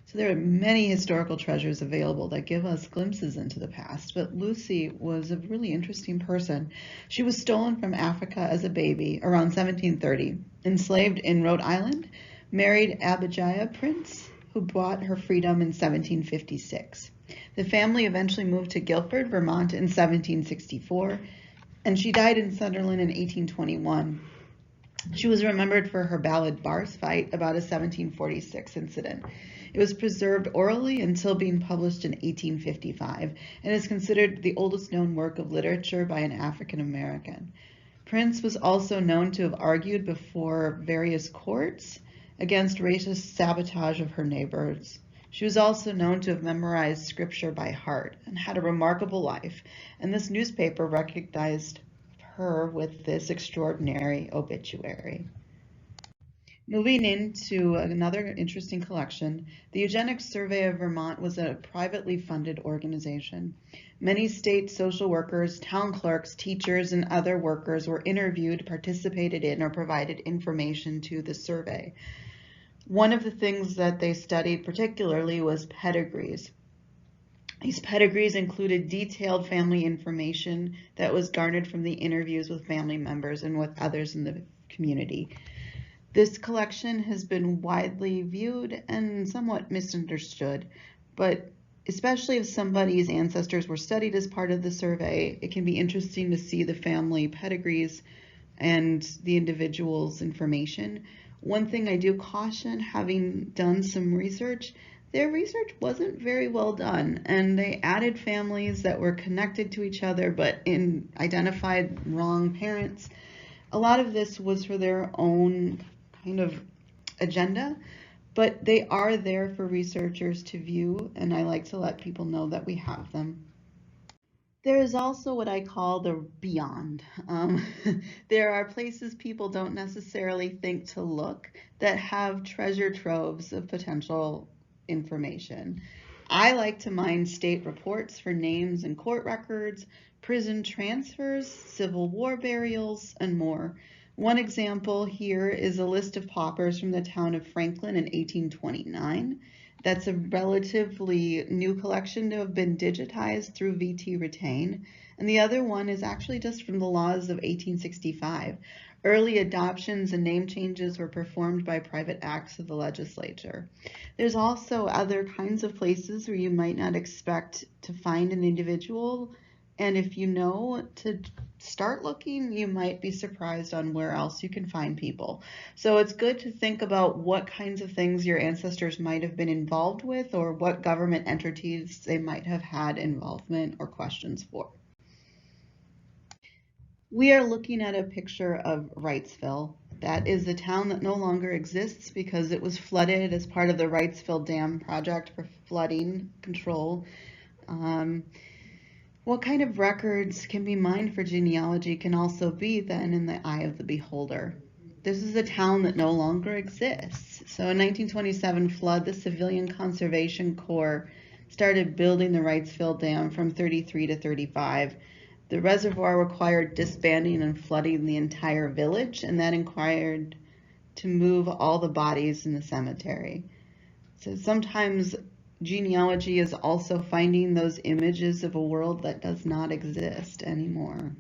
So there are many historical treasures available that give us glimpses into the past, but Lucy was a really interesting person. She was stolen from Africa as a baby around 1730, enslaved in Rhode Island, married Abijah Prince, who bought her freedom in 1756. The family eventually moved to Guilford, Vermont in 1764, and she died in Sunderland in 1821. She was remembered for her ballad Bars Fight about a 1746 incident. It was preserved orally until being published in 1855 and is considered the oldest known work of literature by an African American. Prince was also known to have argued before various courts against racist sabotage of her neighbors. She was also known to have memorized scripture by heart and had a remarkable life, and this newspaper recognized her with this extraordinary obituary. Moving into another interesting collection, the Eugenics Survey of Vermont was a privately funded organization. Many state social workers, town clerks, teachers, and other workers were interviewed, participated in, or provided information to the survey. One of the things that they studied particularly was pedigrees. These pedigrees included detailed family information that was garnered from the interviews with family members and with others in the community. This collection has been widely viewed and somewhat misunderstood, but especially if somebody's ancestors were studied as part of the survey, it can be interesting to see the family pedigrees and the individual's information. One thing I do caution, having done some research, their research wasn't very well done, and they added families that were connected to each other but identified wrong parents. A lot of this was for their own kind of agenda, but they are there for researchers to view, and I like to let people know that we have them. There is also what I call the beyond. There are places people don't necessarily think to look that have treasure troves of potential information. I like to mine state reports for names and court records, prison transfers, Civil War burials, and more. One example here is a list of paupers from the town of Franklin in 1829. That's a relatively new collection to have been digitized through VT Retain. And the other one is actually just from the laws of 1865. Early adoptions and name changes were performed by private acts of the legislature. There's also other kinds of places where you might not expect to find an individual, and if you know to start looking, you might be surprised on where else you can find people. So it's good to think about what kinds of things your ancestors might have been involved with, or what government entities they might have had involvement or questions for. We are looking at a picture of Wrightsville. That is a town that no longer exists because it was flooded as part of the Wrightsville Dam project for flooding control. What kind of records can be mined for genealogy can also be then in the eye of the beholder. This is a town that no longer exists. So in 1927 flood, the Civilian Conservation Corps started building the Wrightsville Dam from 33 to 35. The reservoir required disbanding and flooding the entire village, and that required to move all the bodies in the cemetery. So sometimes genealogy is also finding those images of a world that does not exist anymore.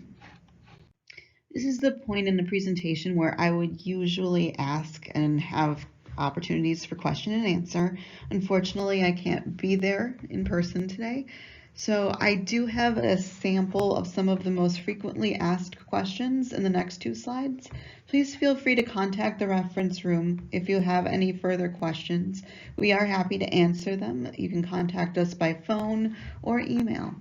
This is the point in the presentation where I would usually ask and have opportunities for question and answer. Unfortunately, I can't be there in person today. So I do have a sample of some of the most frequently asked questions in the next two slides. Please feel free to contact the reference room if you have any further questions. We are happy to answer them. You can contact us by phone or email.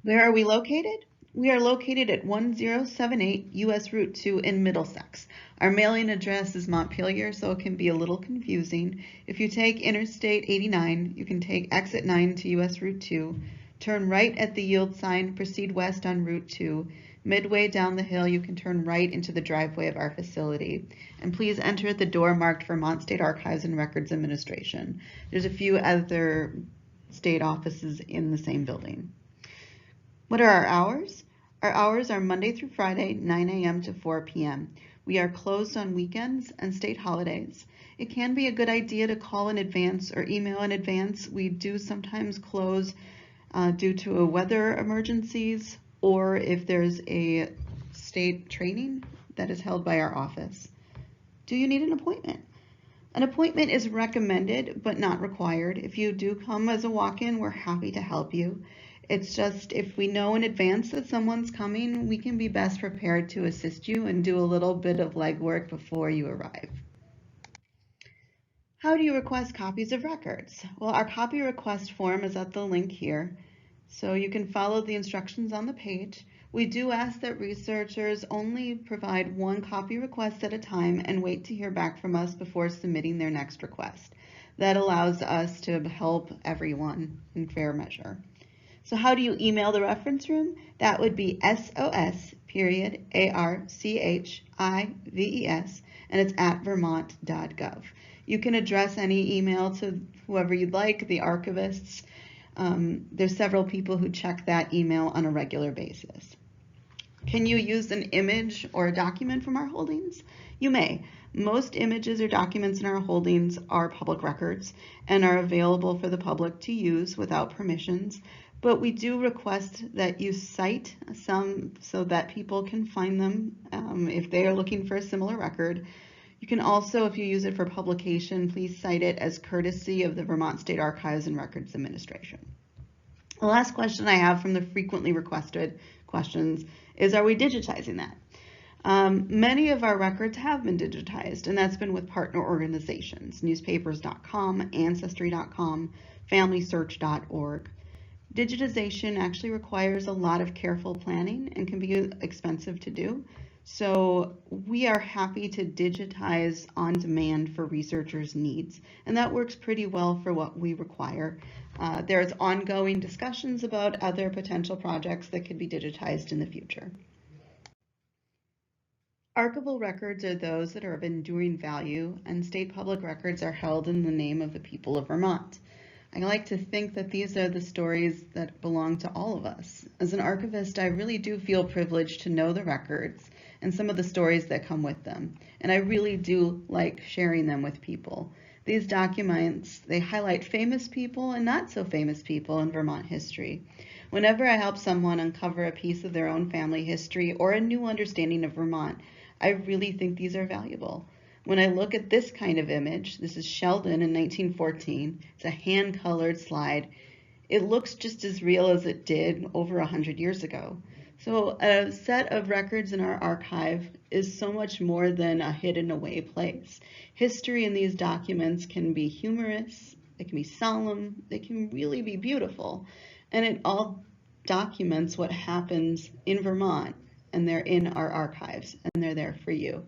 Where are we located? We are located at 1078 US Route 2 in Middlesex. Our mailing address is Montpelier, so it can be a little confusing. If you take Interstate 89, you can take exit 9 to US Route 2, turn right at the yield sign, proceed west on Route 2. Midway down the hill, you can turn right into the driveway of our facility. And please enter at the door marked Vermont State Archives and Records Administration. There's a few other state offices in the same building. What are our hours? Our hours are Monday through Friday, 9 a.m. to 4 p.m. We are closed on weekends and state holidays. It can be a good idea to call in advance or email in advance. We do sometimes close due to weather emergencies or if there's a state training that is held by our office. Do you need an appointment? An appointment is recommended but not required. If you do come as a walk-in, we're happy to help you. It's just if we know in advance that someone's coming, we can be best prepared to assist you and do a little bit of legwork before you arrive. How do you request copies of records? Well, our copy request form is at the link here, so you can follow the instructions on the page. We do ask that researchers only provide one copy request at a time and wait to hear back from us before submitting their next request. That allows us to help everyone in fair measure. So how do you email the reference room? That would be SOS.ARCHIVES, and it's at vermont.gov. You can address any email to whoever you'd like, the archivists. There's several people who check that email on a regular basis. Can you use an image or a document from our holdings? You may. Most images or documents in our holdings are public records and are available for the public to use without permissions, but we do request that you cite some so that people can find them if they are looking for a similar record. You can also, if you use it for publication, please cite it as courtesy of the Vermont State Archives and Records Administration. The last question I have from the frequently requested questions is, are we digitizing that? Many of our records have been digitized, and that's been with partner organizations, newspapers.com, ancestry.com, familysearch.org. Digitization actually requires a lot of careful planning and can be expensive to do. So we are happy to digitize on demand for researchers' needs, and that works pretty well for what we require. There's ongoing discussions about other potential projects that could be digitized in the future. Archival records are those that are of enduring value, and state public records are held in the name of the people of Vermont. I like to think that these are the stories that belong to all of us. As an archivist, I really do feel privileged to know the records and some of the stories that come with them, and I really do like sharing them with people. These documents, they highlight famous people and not so famous people in Vermont history. Whenever I help someone uncover a piece of their own family history or a new understanding of Vermont, I really think these are valuable. When I look at this kind of image, this is Sheldon in 1914, it's a hand-colored slide. It looks just as real as it did over 100 years ago. So a set of records in our archive is so much more than a hidden away place. History in these documents can be humorous, it can be solemn, they can really be beautiful, and it all documents what happens in Vermont, and they're in our archives, and they're there for you.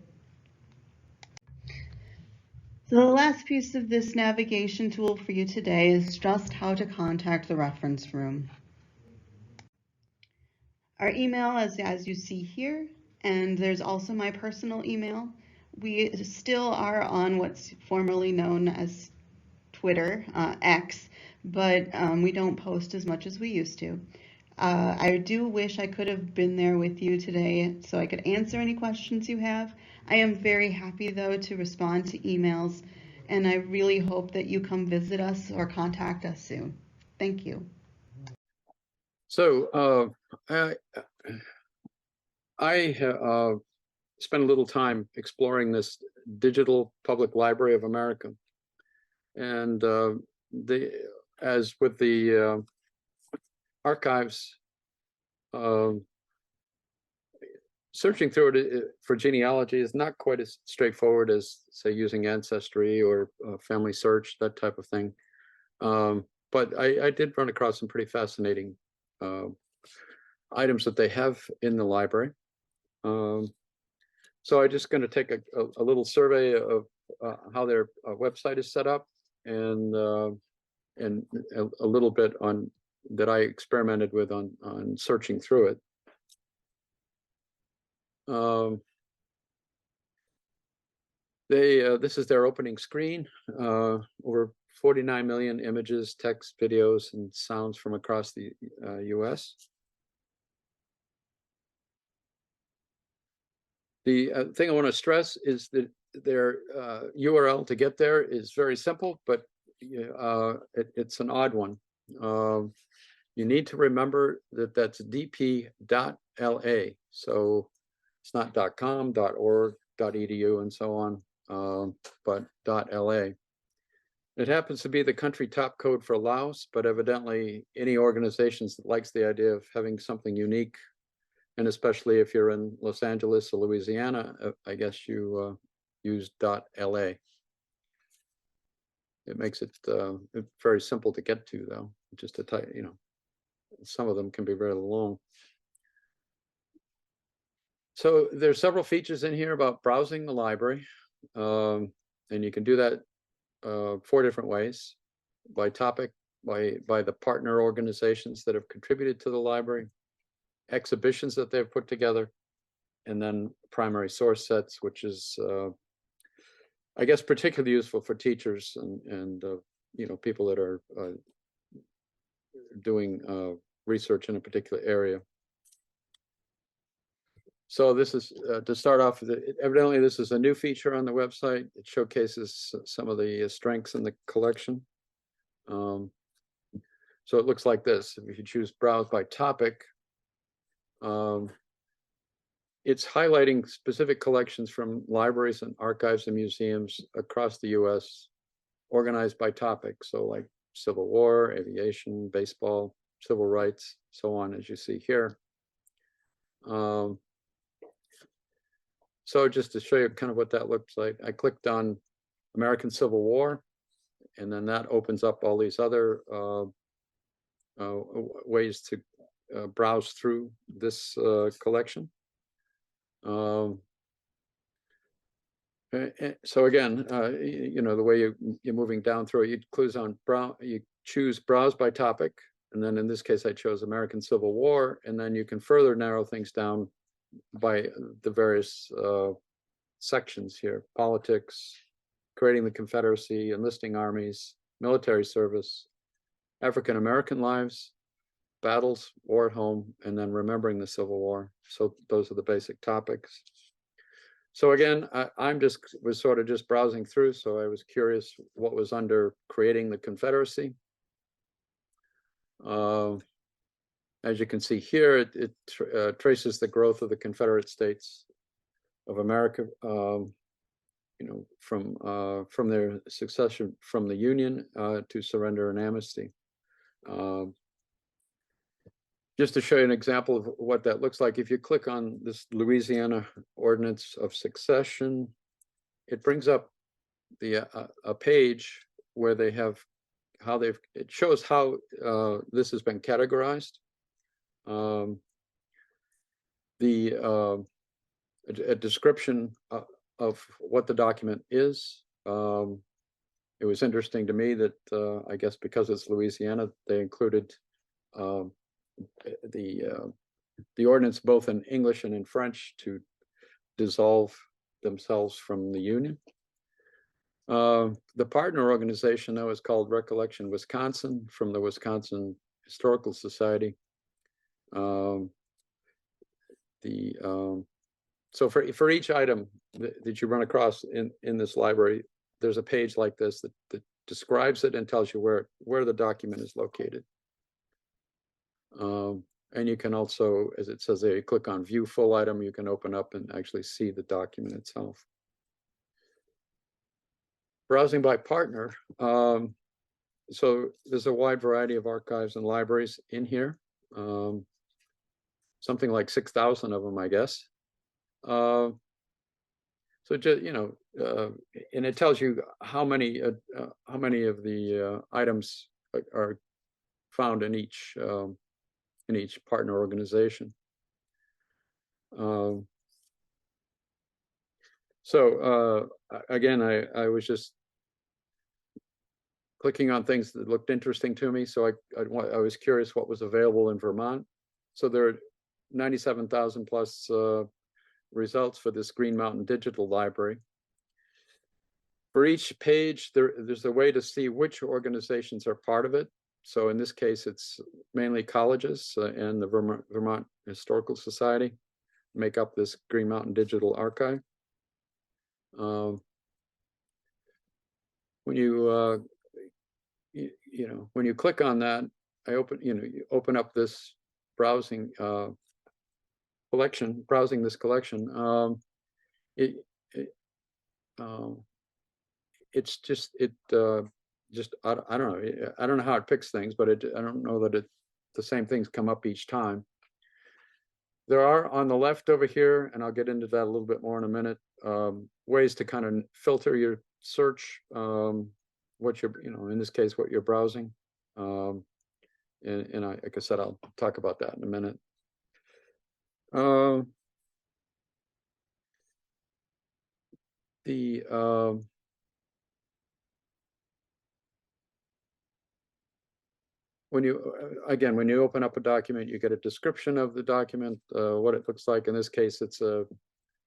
So the last piece of this navigation tool for you today is just how to contact the reference room. Our email is as you see here, and there's also my personal email. We still are on what's formerly known as Twitter, X, but we don't post as much as we used to. I do wish I could have been there with you today so I could answer any questions you have. I am very happy though to respond to emails, and I really hope that you come visit us or contact us soon. Thank you. So I spent a little time exploring this digital public library of America, and as with the archives, searching through it for genealogy is not quite as straightforward as, say, using Ancestry or Family Search, that type of thing. But I did run across some pretty fascinating items that they have in the library. So I'm just going to take a little survey of how their website is set up, and a little bit on that I experimented with on searching through it. This is their opening screen. Over 49 million images, text, videos, and sounds from across the U.S. The thing I want to stress is that their URL to get there is very simple, but it's an odd one. You need to remember that that's dp.la. So it's not .com, .org, .edu, and so on, but .la. It happens to be the country top code for Laos, but evidently any organizations that likes the idea of having something unique, and especially if you're in Los Angeles or Louisiana, I guess you use .la. It makes it very simple to get to, though. Just to type, some of them can be very long. So there's several features in here about browsing the library, and you can do that 4 different ways: by topic, by the partner organizations that have contributed to the library, exhibitions that they've put together, and then primary source sets, which is I guess particularly useful for teachers and people that are doing research in a particular area. So this is to start off. Evidently, this is a new feature on the website. It showcases some of the strengths in the collection. So it looks like this. If you choose browse by topic, it's highlighting specific collections from libraries and archives and museums across the U.S., organized by topic. So like Civil War, aviation, baseball, civil rights, so on, as you see here. So just to show you kind of what that looks like, I clicked on American Civil War, and then that opens up all these other ways to browse through this collection. So again, the way you're moving down through it, you choose browse by topic, and then in this case I chose American Civil War, and then you can further narrow things down by the various sections here: politics, creating the Confederacy, enlisting armies, military service, African American lives, battles, war at home, and then remembering the Civil War. So those are the basic topics. So again, I was sort of just browsing through, so I was curious what was under creating the Confederacy. As you can see here, it traces the growth of the Confederate States of America, from their succession from the Union to surrender and amnesty. Just to show you an example of what that looks like, if you click on this Louisiana Ordinance of Succession, it brings up a page where they have it shows how this has been categorized. A description of what the document is. It was interesting to me that I guess because it's Louisiana, they included the ordinance both in English and in French to dissolve themselves from the Union. The partner organization, though, is called Recollection Wisconsin, from the Wisconsin Historical Society. So for each item that you run across in this library, there's a page like this that describes it and tells you where the document is located. And you can also, as it says there, you click on View Full Item, you can open up and actually see the document itself. Browsing by partner. So there's a wide variety of archives and libraries in here. Something like 6,000 of them, I guess. So just, and it tells you how many of the items are found in each partner organization. So again, I was just clicking on things that looked interesting to me. So I was curious what was available in Vermont. So there are 97,000 plus results for this Green Mountain Digital Library. For each page, there's a way to see which organizations are part of it. So in this case, it's mainly colleges and the Vermont Historical Society make up this Green Mountain Digital Archive. When you when you click on that, you open up this browsing collection, this collection. It's just just, I don't know. I don't know how it picks things, but I don't know that the same things come up each time. There are on the left over here, and I'll get into that a little bit more in a minute, ways to kind of filter your search, what you're, in this case, what you're browsing. And like I said, I'll talk about that in a minute. When you open up a document, you get a description of the document, what it looks like. In this case, it's a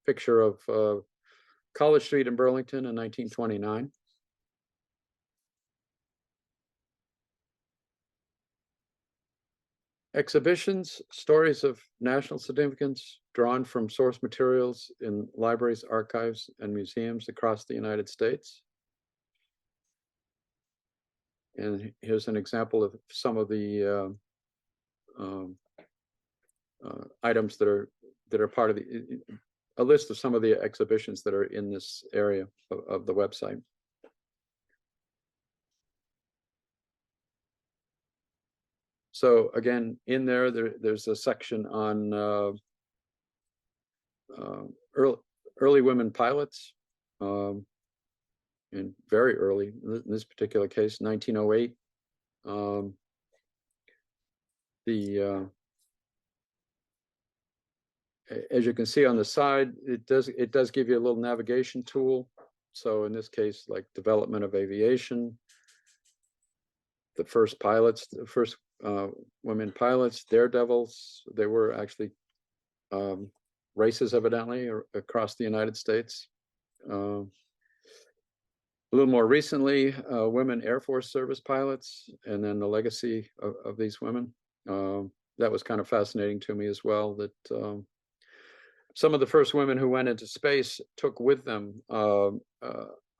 picture of College Street in Burlington in 1929. Exhibitions, stories of national significance drawn from source materials in libraries, archives, and museums across the United States. And here's an example of some of the items that are part of a list of some of the exhibitions that are in this area of the website. So again, in there's a section on early women pilots, and very early, in this particular case, 1908. As you can see on the side, it does give you a little navigation tool. So in this case, like development of aviation, the first pilots, the first women pilots, daredevils. They were actually races, evidently, across the United States. A little more recently, women Air Force Service pilots, and then the legacy of these women. That was kind of fascinating to me as well, that some of the first women who went into space took with them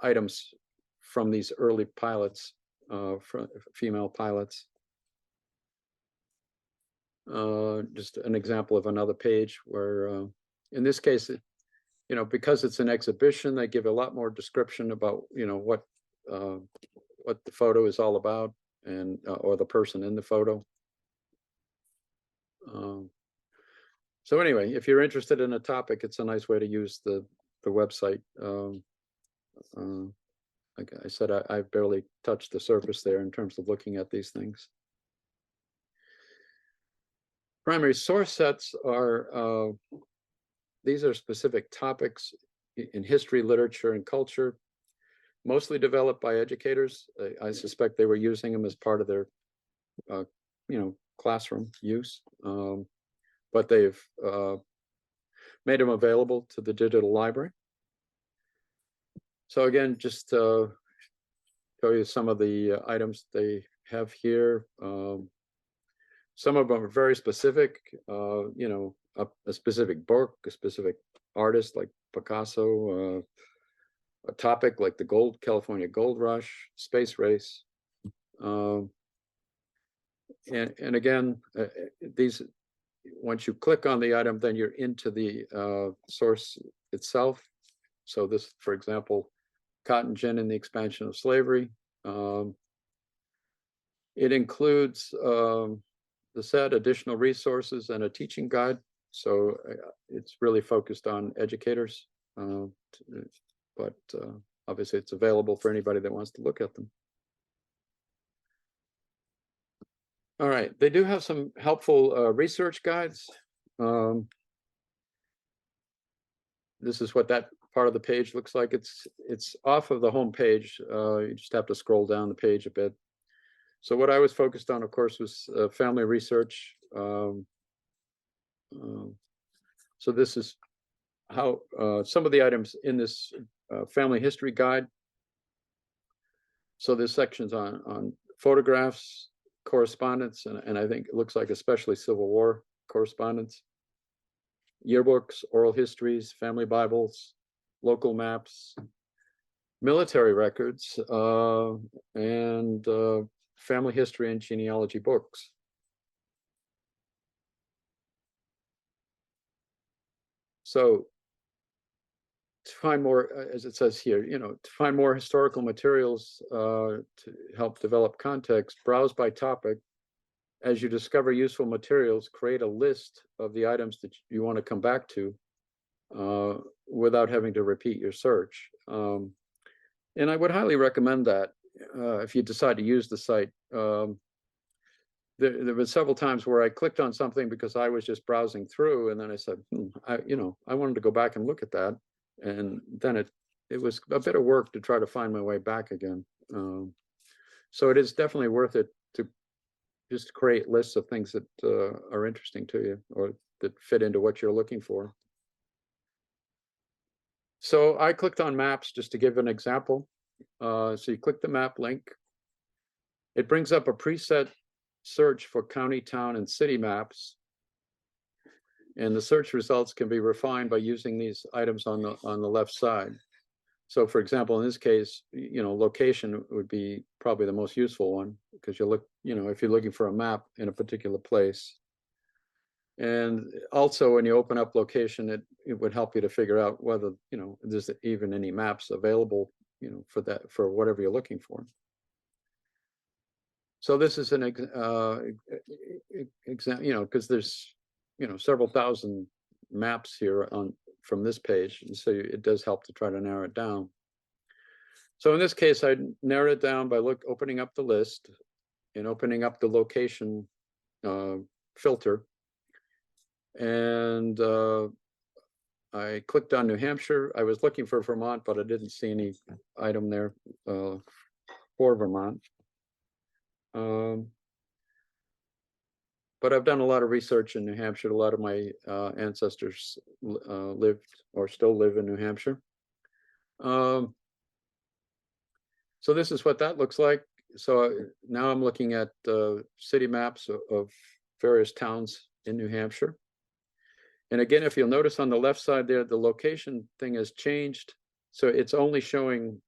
items from these early pilots, from female pilots. Just an example of another page where, in this case, because it's an exhibition, they give a lot more description about, what the photo is all about, and or the person in the photo. So anyway, if you're interested in a topic, it's a nice way to use the website. Like I said, I've barely touched the surface there in terms of looking at these things. Primary source sets are, these are specific topics in history, literature, and culture, mostly developed by educators. I suspect they were using them as part of their, classroom use. But they've made them available to the digital library. So again, just to show you some of the items they have here. Some of them are very specific, a specific book, a specific artist like Picasso, a topic like the California Gold Rush, space race. And again, these, once you click on the item, then you're into the source itself. So this, for example, cotton gin and the expansion of slavery. It includes the set, additional resources, and a teaching guide. So it's really focused on educators, but obviously it's available for anybody that wants to look at them. All right, they do have some helpful research guides. This is what that part of the page looks like. It's off of the home page. You just have to scroll down the page a bit. So what I was focused on, of course, was family research. So this is how some of the items in this family history guide. So there's sections on photographs, correspondence, and I think it looks like especially Civil War correspondence, yearbooks, oral histories, family Bibles, local maps, military records, and family history and genealogy books. So find more, as it says here, to find more historical materials to help develop context, browse by topic. As you discover useful materials, create a list of the items that you want to come back to without having to repeat your search. And I would highly recommend that if you decide to use the site. There were several times where I clicked on something because I was just browsing through, and then I said, I wanted to go back and look at that, and then it was a bit of work to try to find my way back again. So it is definitely worth it to just create lists of things that are interesting to you or that fit into what you're looking for. So I clicked on maps just to give an example. So you click the map link. It brings up a preset search for county, town, and city maps. And the search results can be refined by using these items on the left side. So for example, in this case, location would be probably the most useful one, because if you're looking for a map in a particular place. And also when you open up location, it would help you to figure out whether, there's even any maps available, for whatever you're looking for. So this is an example, because there's, several thousand maps here from this page. And so it does help to try to narrow it down. So in this case, I narrowed it down by opening up the list and opening up the location filter. And I clicked on New Hampshire. I was looking for Vermont, but I didn't see any item there for Vermont. But I've done a lot of research in New Hampshire. A lot of my ancestors lived or still live in New Hampshire. So this is what that looks like. So now I'm looking at city maps of various towns in New Hampshire. And again, if you'll notice on the left side there, the location thing has changed. So it's only showing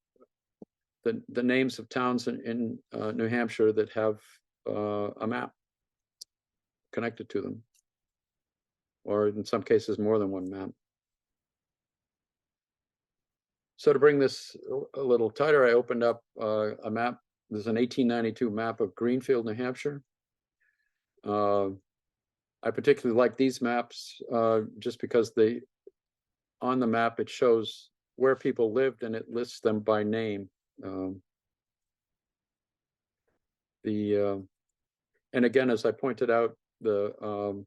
the names of towns in New Hampshire that have a map connected to them, or in some cases more than one map. So to bring this a little tighter, I opened up a map. There's an 1892 map of Greenfield, New Hampshire. I particularly like these maps just because on the map it shows where people lived and it lists them by name. And again, as I pointed out, the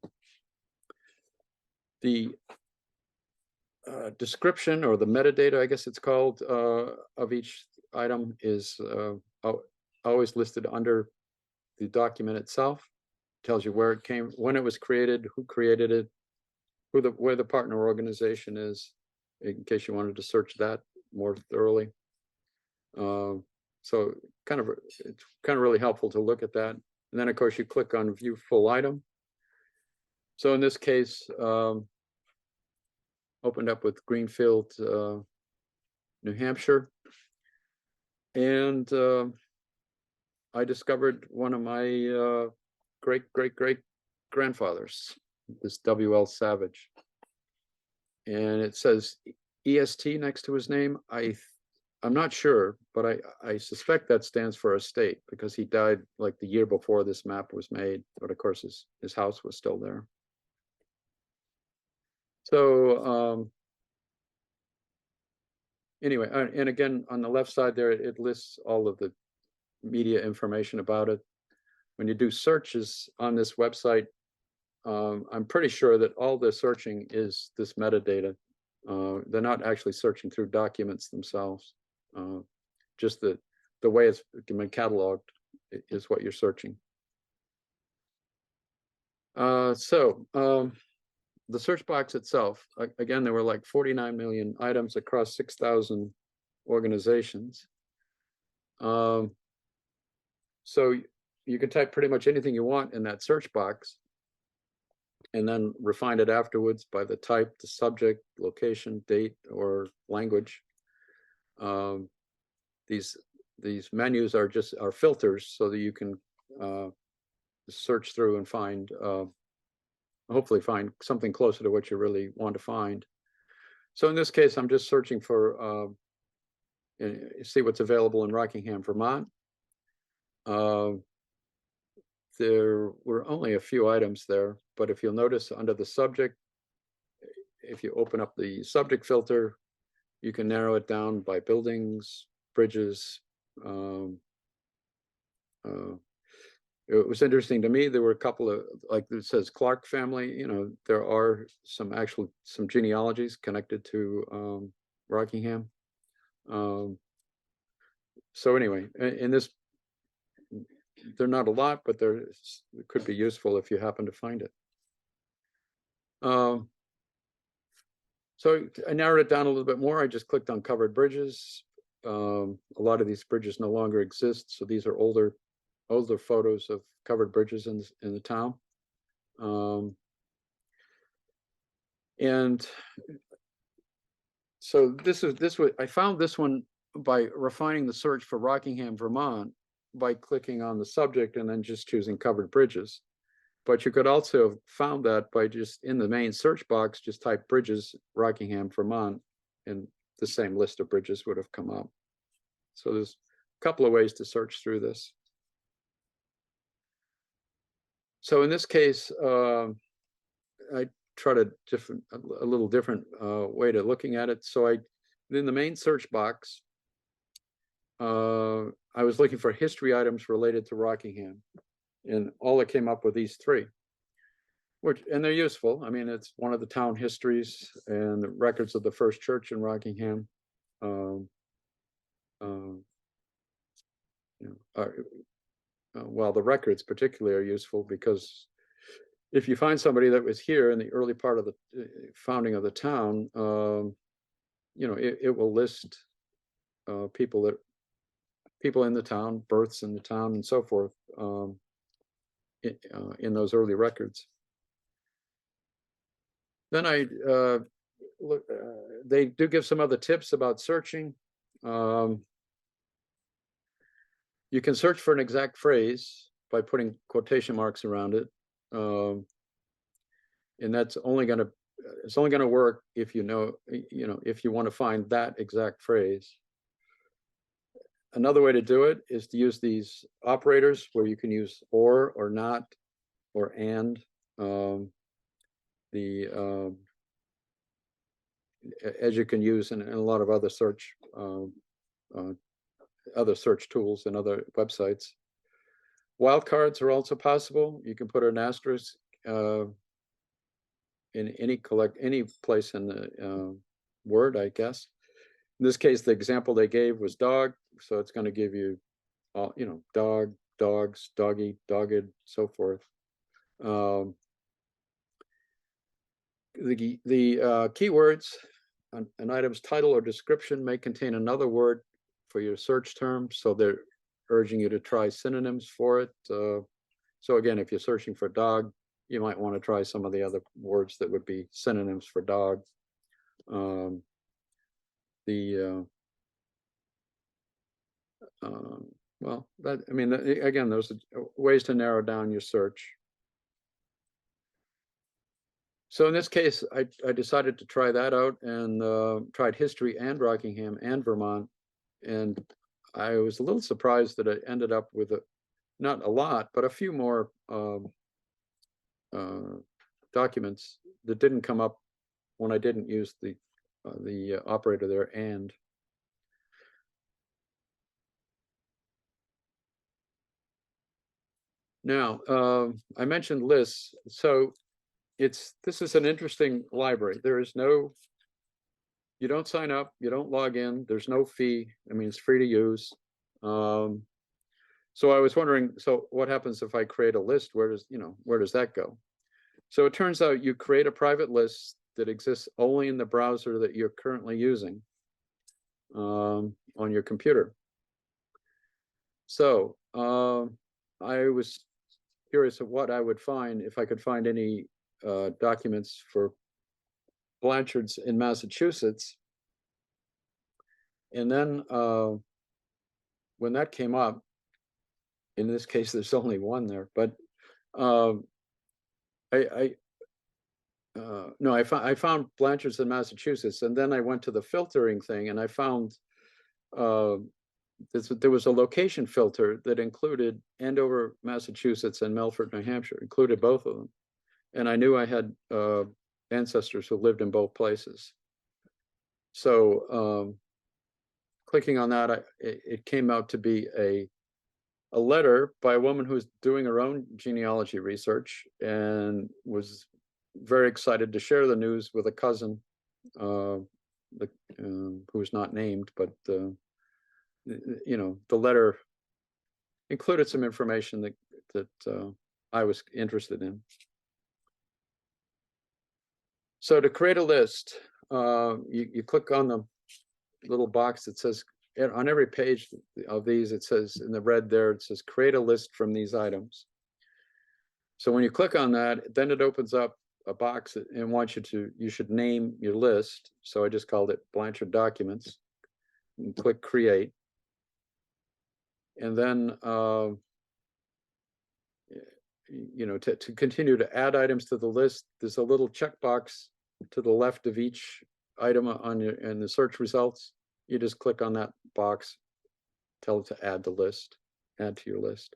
description or the metadata, I guess it's called, of each item is always listed under the document itself. Tells you where it came, when it was created, who created it, where the partner organization is, in case you wanted to search that more thoroughly. So it's kind of really helpful to look at that. And then of course you click on View Full Item. So in this case, opened up with Greenfield, New Hampshire, and I discovered one of my great grandfathers, this W.L. Savage, and it says EST next to his name. I'm not sure, but I suspect that stands for estate, because he died like the year before this map was made, but of course his house was still there. So anyway, and again on the left side there, it lists all of the media information about it. When you do searches on this website, I'm pretty sure that all the searching is this metadata. They're not actually searching through documents themselves. Just the way it's been cataloged is what you're searching. The search box itself, again, there were like 49 million items across 6,000 organizations. So you can type pretty much anything you want in that search box and then refine it afterwards by the type, the subject, location, date, or language. These menus are filters so that you can search through and find, hopefully find something closer to what you really want to find. So in this case, I'm just searching for see what's available in Rockingham, Vermont. There were only a few items there, but if you'll notice under the subject, if you open up the subject filter, you can narrow it down by buildings, bridges. It was interesting to me. There were a couple of, like it says Clark family, you know, there are some genealogies connected to Rockingham. So anyway, in this, they're not a lot, but it could be useful if you happen to find it. So I narrowed it down a little bit more. I just clicked on covered bridges. A lot of these bridges no longer exist, so these are older photos of covered bridges in the town. And so I found this one by refining the search for Rockingham, Vermont, by clicking on the subject and then just choosing covered bridges. But you could also have found that by just in the main search box, just type bridges, Rockingham, Vermont, and the same list of bridges would have come up. So there's a couple of ways to search through this. So in this case, I tried a little different way to looking at it. So in the main search box, I was looking for history items related to Rockingham, and all that came up with these three, and they're useful. I mean, it's one of the town histories and the records of the first church in Rockingham. Well, the records particularly are useful because if you find somebody that was here in the early part of the founding of the town, you know, it will list people in the town, births in the town, and so forth in those early records. Then they do give some other tips about searching. You can search for an exact phrase by putting quotation marks around it. And that's only going to work if you know, if you want to find that exact phrase. Another way to do it is to use these operators where you can use or not, or and. As you can use in a lot of other search tools and other websites. Wildcards are also possible. You can put an asterisk in any place in the word, I guess. In this case, the example they gave was dog, so it's going to give you, dog, dogs, doggy, dogged, so forth. The keywords, an item's title or description may contain another word for your search term, so they're urging you to try synonyms for it. So again, if you're searching for dog, you might want to try some of the other words that would be synonyms for dog. Well, again, those are ways to narrow down your search. So in this case, I decided to try that out and tried history and Rockingham and Vermont. And I was a little surprised that I ended up with not a lot, but a few more documents that didn't come up when I didn't use the operator there. And now I mentioned lists. So this is an interesting library. There is no, you don't sign up, you don't log in, there's no fee. I mean, it's free to use. So I was wondering, so what happens if I create a list? Where does that go? So it turns out you create a private list that exists only in the browser that you're currently using on your computer. So I was curious of what I would find if I could find any documents for Blanchards in Massachusetts. And then when that came up, in this case, there's only one there, but no, I found Blanchard's in Massachusetts, and then I went to the filtering thing, and I found there was a location filter that included Andover, Massachusetts, and Melford, New Hampshire, included both of them. And I knew I had ancestors who lived in both places. So clicking on that, it came out to be a letter by a woman who was doing her own genealogy research and was very excited to share the news with a cousin who was not named, but you know, the letter included some information that I was interested in. So to create a list, you click on the little box that says, on every page of these, it says in the red there, it says create a list from these items. So when you click on that, then it opens up a box and wants you should name your list. So I just called it Blanchard Documents and click create. And then, you know, to continue to add items to the list, there's a little checkbox to the left of each item in the search results. You just click on that box, tell it to add the list, add to your list.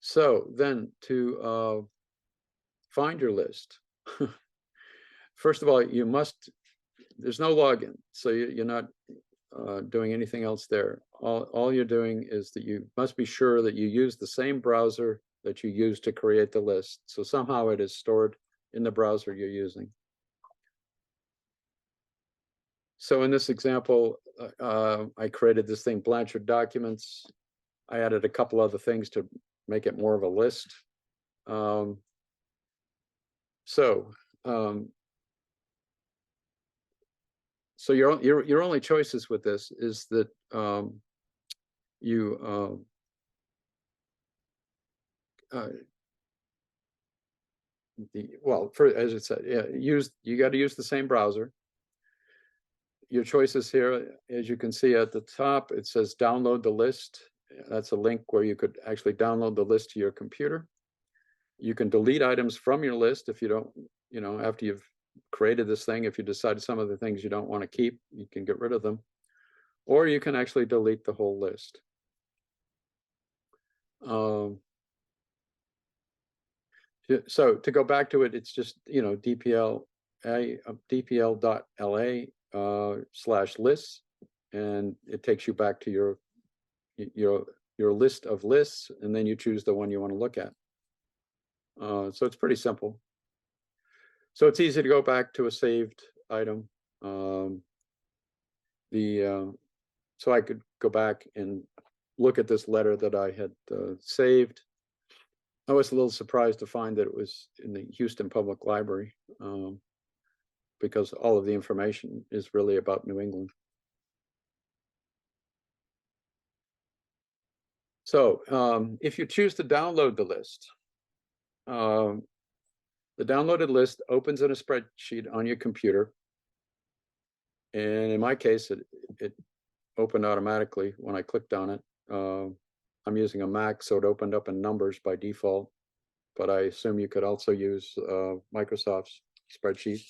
So then to find your list, first of all, there's no login, so you're not doing anything else there. All you're doing is that you must be sure that you use the same browser that you used to create the list. So somehow it is stored in the browser you're using. So in this example, I created this thing, Blanchard Documents. I added a couple other things to make it more of a list. So your only choices with this is that as it said, yeah, you got to use the same browser. Your choices here, as you can see at the top, it says download the list. That's a link where you could actually download the list to your computer. You can delete items from your list if you don't, you know, after you've created this thing, if you decide some of the things you don't want to keep, you can get rid of them. Or you can actually delete the whole list. So to go back to it, it's just, you know, dpl.la/lists, and it takes you back to your list of lists, and then you choose the one you want to look at. So it's pretty simple. So it's easy to go back to a saved item. So I could go back and look at this letter that I had saved. I was a little surprised to find that it was in the Houston Public Library, because all of the information is really about New England. So if you choose to download the list, the downloaded list opens in a spreadsheet on your computer. And in my case, it opened automatically when I clicked on it. I'm using a Mac, so it opened up in Numbers by default, but I assume you could also use Microsoft's spreadsheet.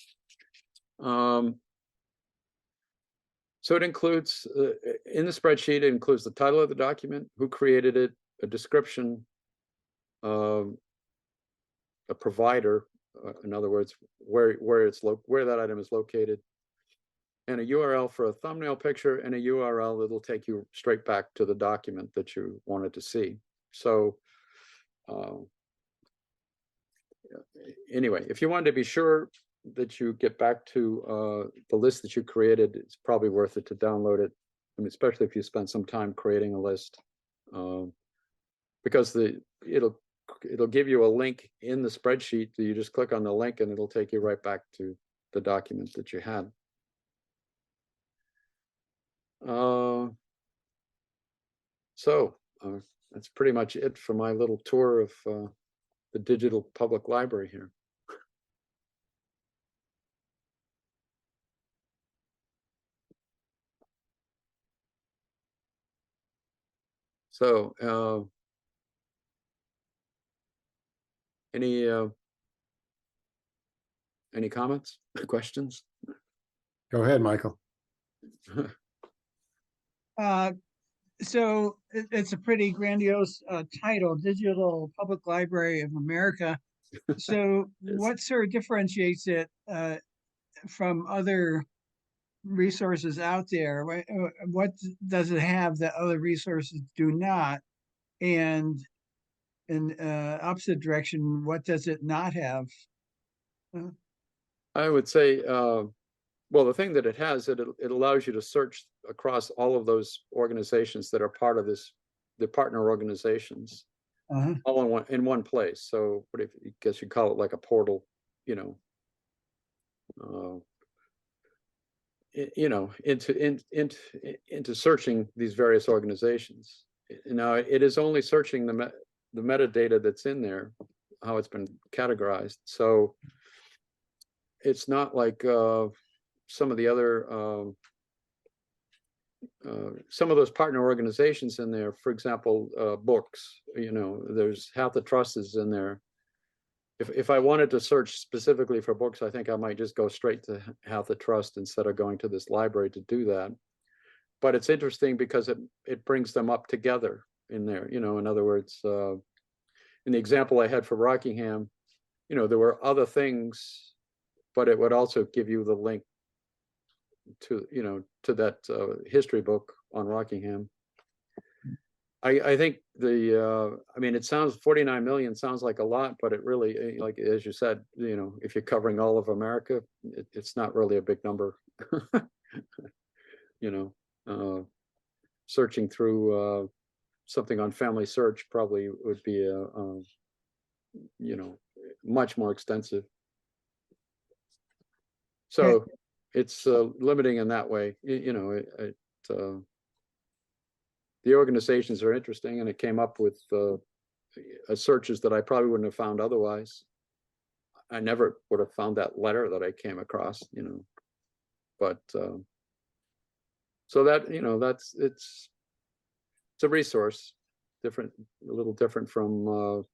So it includes, in the spreadsheet, it includes the title of the document, who created it, a description, a provider, in other words, where that item is located, and a URL for a thumbnail picture, and a URL that'll take you straight back to the document that you wanted to see. So anyway, if you wanted to be sure that you get back to the list that you created, it's probably worth it to download it. I mean, especially if you spend some time creating a list, because it'll give you a link in the spreadsheet. You just click on the link and it'll take you right back to the document that you had. So that's pretty much it for my little tour of the digital public library here. So Any comments, questions? Go ahead, Michael. So it's a pretty grandiose title, Digital Public Library of America. So what sort of differentiates it from other resources out there? What does it have that other resources do not? And in opposite direction, what does it not have? I would say, well, the thing that it has, it allows you to search across all of those organizations that are part of this, the partner organizations, all in one place. So, what if I guess you call it like a portal, you know, into searching these various organizations. Now, it is only searching the metadata that's in there, how it's been categorized. So it's not like some of the other some of those partner organizations in there. For example, books. You know, there's half the trust is in there. If I wanted to search specifically for books, I think I might just go straight to Half the Trust instead of going to this library to do that. But it's interesting because it brings them up together in there. You know, in other words, in the example I had for Rockingham, you know, there were other things, but it would also give you the link to, you know, to that history book on Rockingham. I think I mean, it sounds 49 million sounds like a lot, but it really, like, as you said, you know, if you're covering all of America, it's not really a big number. You know, searching through something on Family Search probably would be you know, much more extensive. So it's limiting in that way. You know, the organizations are interesting, and it came up with searches that I probably wouldn't have found otherwise. I never would have found that letter that I came across, you know. But so that, you know, it's a resource, different, a little different from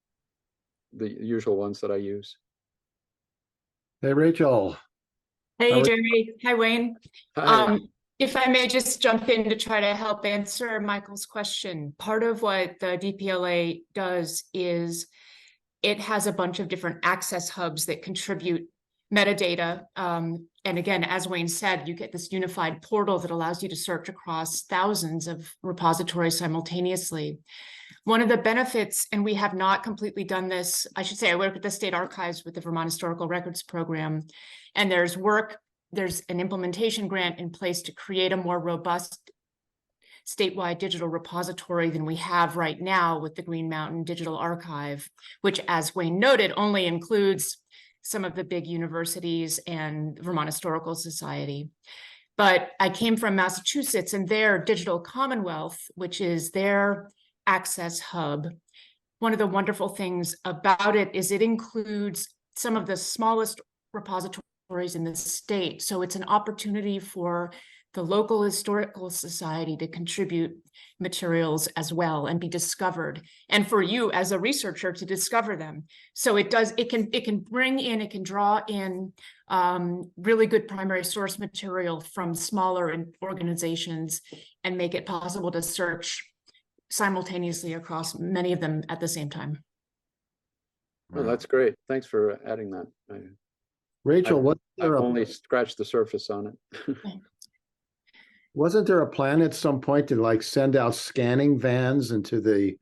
the usual ones that I use. Hey, Rachel. Hey, Jerry. Hi, Wayne. Hi. If I may just jump in to try to help answer Michael's question. Part of what the DPLA does is it has a bunch of different access hubs that contribute metadata. And again, as Wayne said, you get this unified portal that allows you to search across thousands of repositories simultaneously. One of the benefits, and we have not completely done this, I should say, I work at the State Archives with the Vermont Historical Records Program, and there's an implementation grant in place to create a more robust statewide digital repository than we have right now with the Green Mountain Digital Archive, which, as Wayne noted, only includes some of the big universities and Vermont Historical Society. But I came from Massachusetts, and their Digital Commonwealth, which is their access hub, one of the wonderful things about it is it includes some of the smallest repositories in the state. So it's an opportunity for the local historical society to contribute materials as well and be discovered, and for you as a researcher to discover them. So it can draw in really good primary source material from smaller organizations and make it possible to search simultaneously across many of them at the same time. Well, that's great. Thanks for adding that. Rachel, I've only scratched the surface on it. Wasn't there a plan at some point to like send out scanning vans into the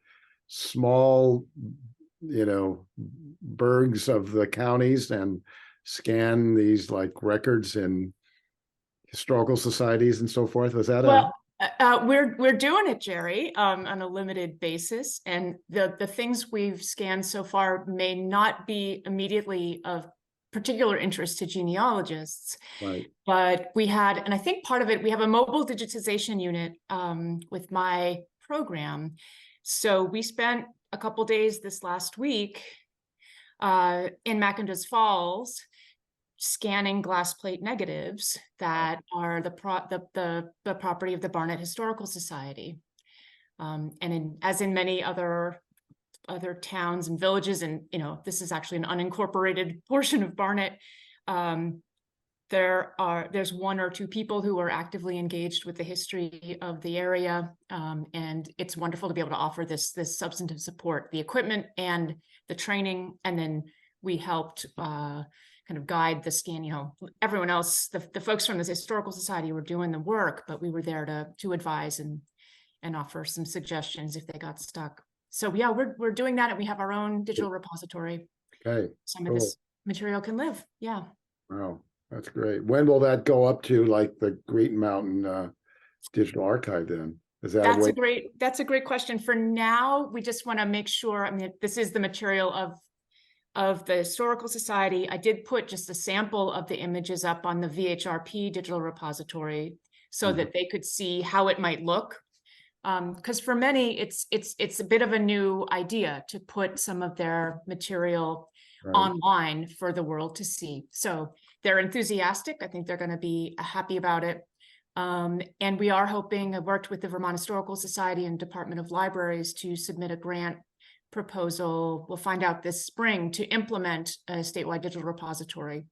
small, you know, burgs of the counties and scan these like records in historical societies and so forth? Was that we're doing it, Jerry, on a limited basis, and the things we've scanned so far may not be immediately of particular interest to genealogists, right? But we had, and I think part of it, we have a mobile digitization unit with my program. So we spent a couple days this last week in McIndoes Falls scanning glass plate negatives that are the property of the Barnett Historical Society. And as in many other other towns and villages, and this is actually an unincorporated portion of Barnet. There's one or two people who are actively engaged with the history of the area, and it's wonderful to be able to offer this substantive support, the equipment and the training, and then we helped kind of guide the scan. Everyone else, the folks from the Historical Society were doing the work, but we were there to advise and offer some suggestions if they got stuck. So yeah, we're doing that, and we have our own digital repository. Okay. Some of this material can live. Yeah. Wow, that's great. When will that go up to like the Green Mountain Digital Archive then? Is that that's a great question. For now, we just want to make sure, I mean, this is the material of the Historical Society. I did put just a sample of the images up on the VHRP digital repository so that they could see how it might look. Because for many, it's a bit of a new idea to put some of their material online for the world to see. So they're enthusiastic. I think they're going to be happy about it. And we are hoping, I worked with the Vermont Historical Society and Department of Libraries to submit a grant proposal. We'll find out this spring to implement a statewide digital repository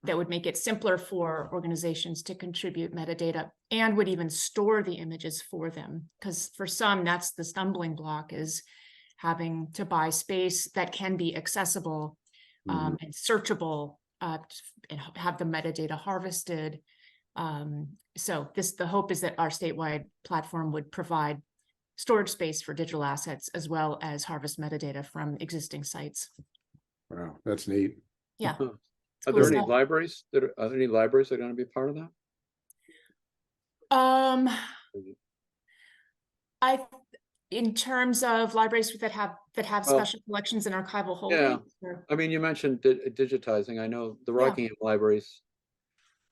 that would make it simpler for organizations to contribute metadata and would even store the images for them. Because for some, that's the stumbling block, is having to buy space that can be accessible and searchable and have the metadata harvested. So the hope is that our statewide platform would provide storage space for digital assets as well as harvest metadata from existing sites. Wow, that's neat. Yeah. Are there any libraries that are there going to be part of that? In terms of libraries that have special collections and archival holdings. Yeah, I mean, you mentioned digitizing. I know the Rockingham Libraries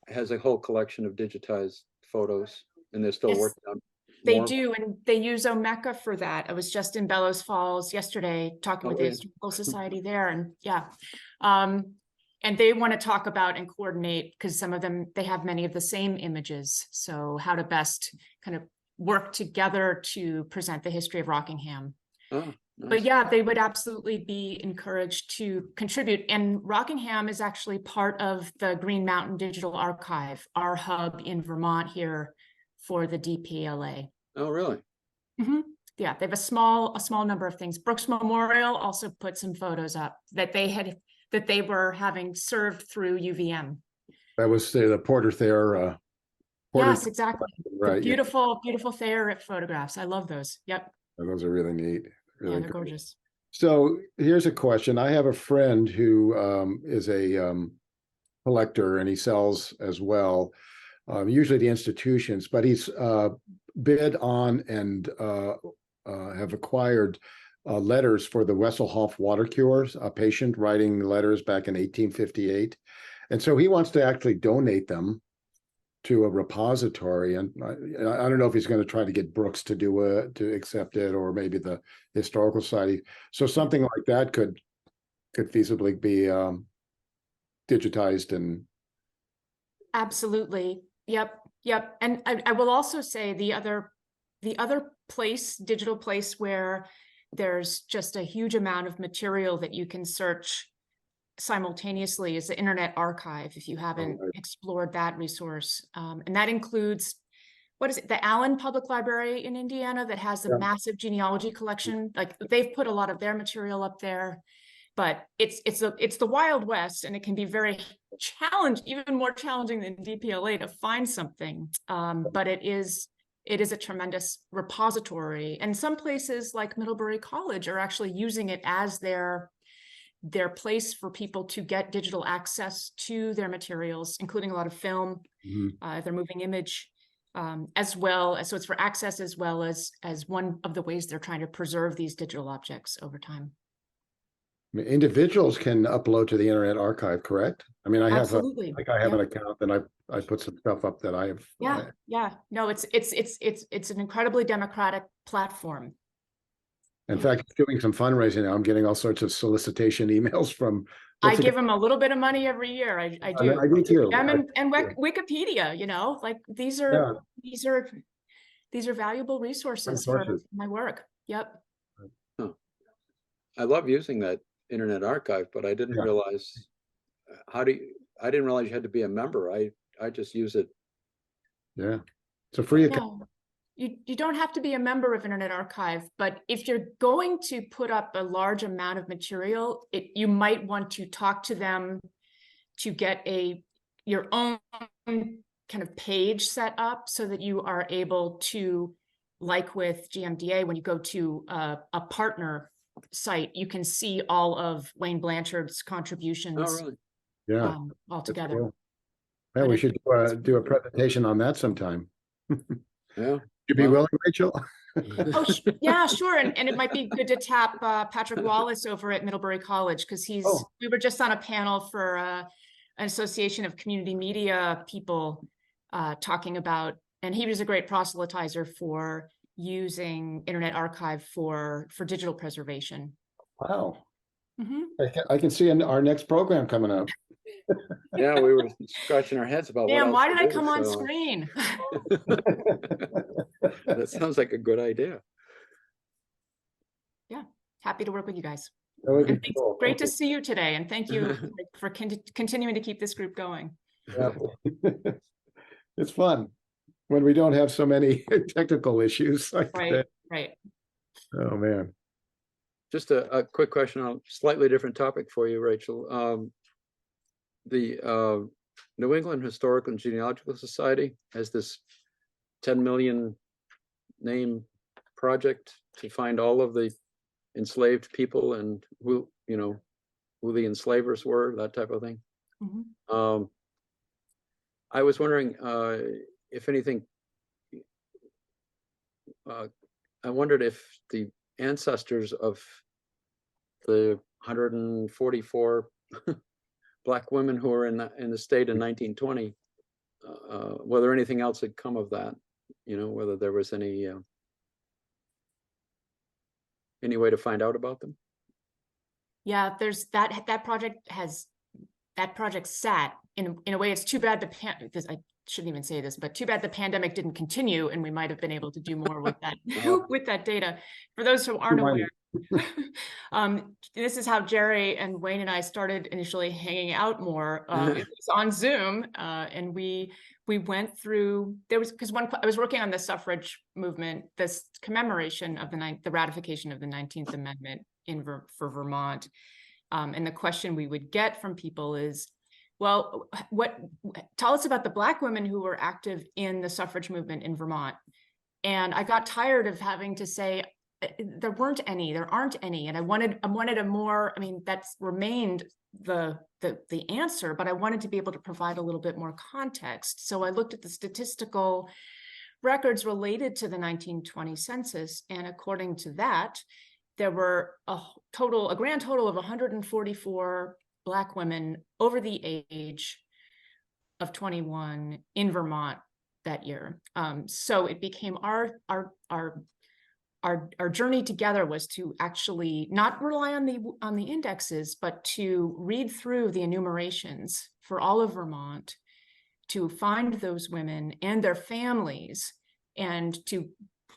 has a whole collection of digitized photos, and they're still working on. They do, and they use Omeka for that. I was just in Bellows Falls yesterday talking with the Historical Society there, and and they want to talk about and coordinate, because some of them, they have many of the same images. So how to best kind of work together to present the history of Rockingham. Oh, nice. But yeah, they would absolutely be encouraged to contribute. And Rockingham is actually part of the Green Mountain Digital Archive, our hub in Vermont here for the DPLA. Oh, really? Mm-hmm. Yeah, they have a small number of things. Brooks Memorial also put some photos up that they were having served through UVM. That was the Porter Thayer. Yes, exactly. Right. The beautiful Thayer photographs. I love those. Yep. Those are really neat. Really yeah, they're gorgeous. So here's a question. I have a friend who is a collector, and he sells as well, usually to institutions, but he's bid on and have acquired letters for the Wesselhoff water cures, a patient writing letters back in 1858. And so he wants to actually donate them to a repository. And I don't know if he's going to try to get Brooks to accept it, or maybe the Historical Society. So something like that could feasibly be digitized and. Absolutely. Yep. And I will also say the other digital place where there's just a huge amount of material that you can search simultaneously is the Internet Archive, if you haven't explored that resource. And that includes, the Allen Public Library in Indiana that has a massive genealogy collection. Like, they've put a lot of their material up there, but it's the Wild West, and it can be very even more challenging than DPLA to find something. But it is a tremendous repository, and some places like Middlebury College are actually using it as their place for people to get digital access to their materials, including a lot of film, their moving image, as well as, so it's for access as well as one of the ways they're trying to preserve these digital objects over time. I mean, individuals can upload to the Internet Archive, correct? I mean, I have I have an account, and I put some stuff up that I have. Yeah. No, it's an incredibly democratic platform. In fact, doing some fundraising now. I'm getting all sorts of solicitation emails from. I give them a little bit of money every year. I do. I do too. And Wikipedia, like these are valuable resources for my work. Yep. I love using that Internet Archive, but I didn't Yeah. realize I didn't realize you had to be a member. I just use it. Yeah, it's a free account. No, you don't have to be a member of Internet Archive, but if you're going to put up a large amount of material, you might want to talk to them to get your own kind of page set up so that you are able to, like with GMDA, when you go to a partner site, you can see all of Wayne Blanchard's contributions Oh, really? Yeah, all that's together. cool. Yeah, But we it- should do a presentation on that sometime. Yeah. You be Well- willing, Rachel? Oh, yeah, sure. And it might be good to tap Patrick Wallace over at Middlebury College, because Oh. we were just on a panel for an association of community media people talking about, and he was a great proselytizer for using Internet Archive for digital preservation. Wow. Mhm. I can see in our next program coming up. Yeah, we were scratching our heads about what Damn, else why to did I do, come on so screen? that sounds like a good idea. Happy to work with you guys. That would be And thanks- cool. great Thank to see you today, and thank you for continuing to keep this group going. you. Yeah. It's fun when we don't have so many technical issues like Right, that. right. Oh, man. Just a quick question on a slightly different topic for you, Rachel. The New England Historical and Genealogical Society has this 10 million name project to find all of the enslaved people and who the enslavers were, that type of thing. Mhm. I was wondering if anything, I wondered if the ancestors of the 144 Black women who were in the state in 1920, whether anything else had come of that, whether there was any way to find out about them. Yeah, there's that project sat in a way. It's too bad because I shouldn't even say this, but too bad the pandemic didn't continue, and we might have been able to do more with that with that data. For those who aren't aware, this is how Jerry and Wayne and I started initially hanging out more. It was on Zoom, and we went through. Because I was working on the suffrage movement, this commemoration of the ratification of the 19th Amendment for Vermont, and the question we would get from people is, well, tell us about the Black women who were active in the suffrage movement in Vermont. And I got tired of having to say there aren't any, and I wanted a more. I mean, that's remained the answer, but I wanted to be able to provide a little bit more context. So I looked at the statistical records related to the 1920 census, and according to that, there were a grand total of 144 Black women over the age of 21 in Vermont that year. So it became our journey together was to actually not rely on the indexes, but to read through the enumerations for all of Vermont, to find those women and their families, and to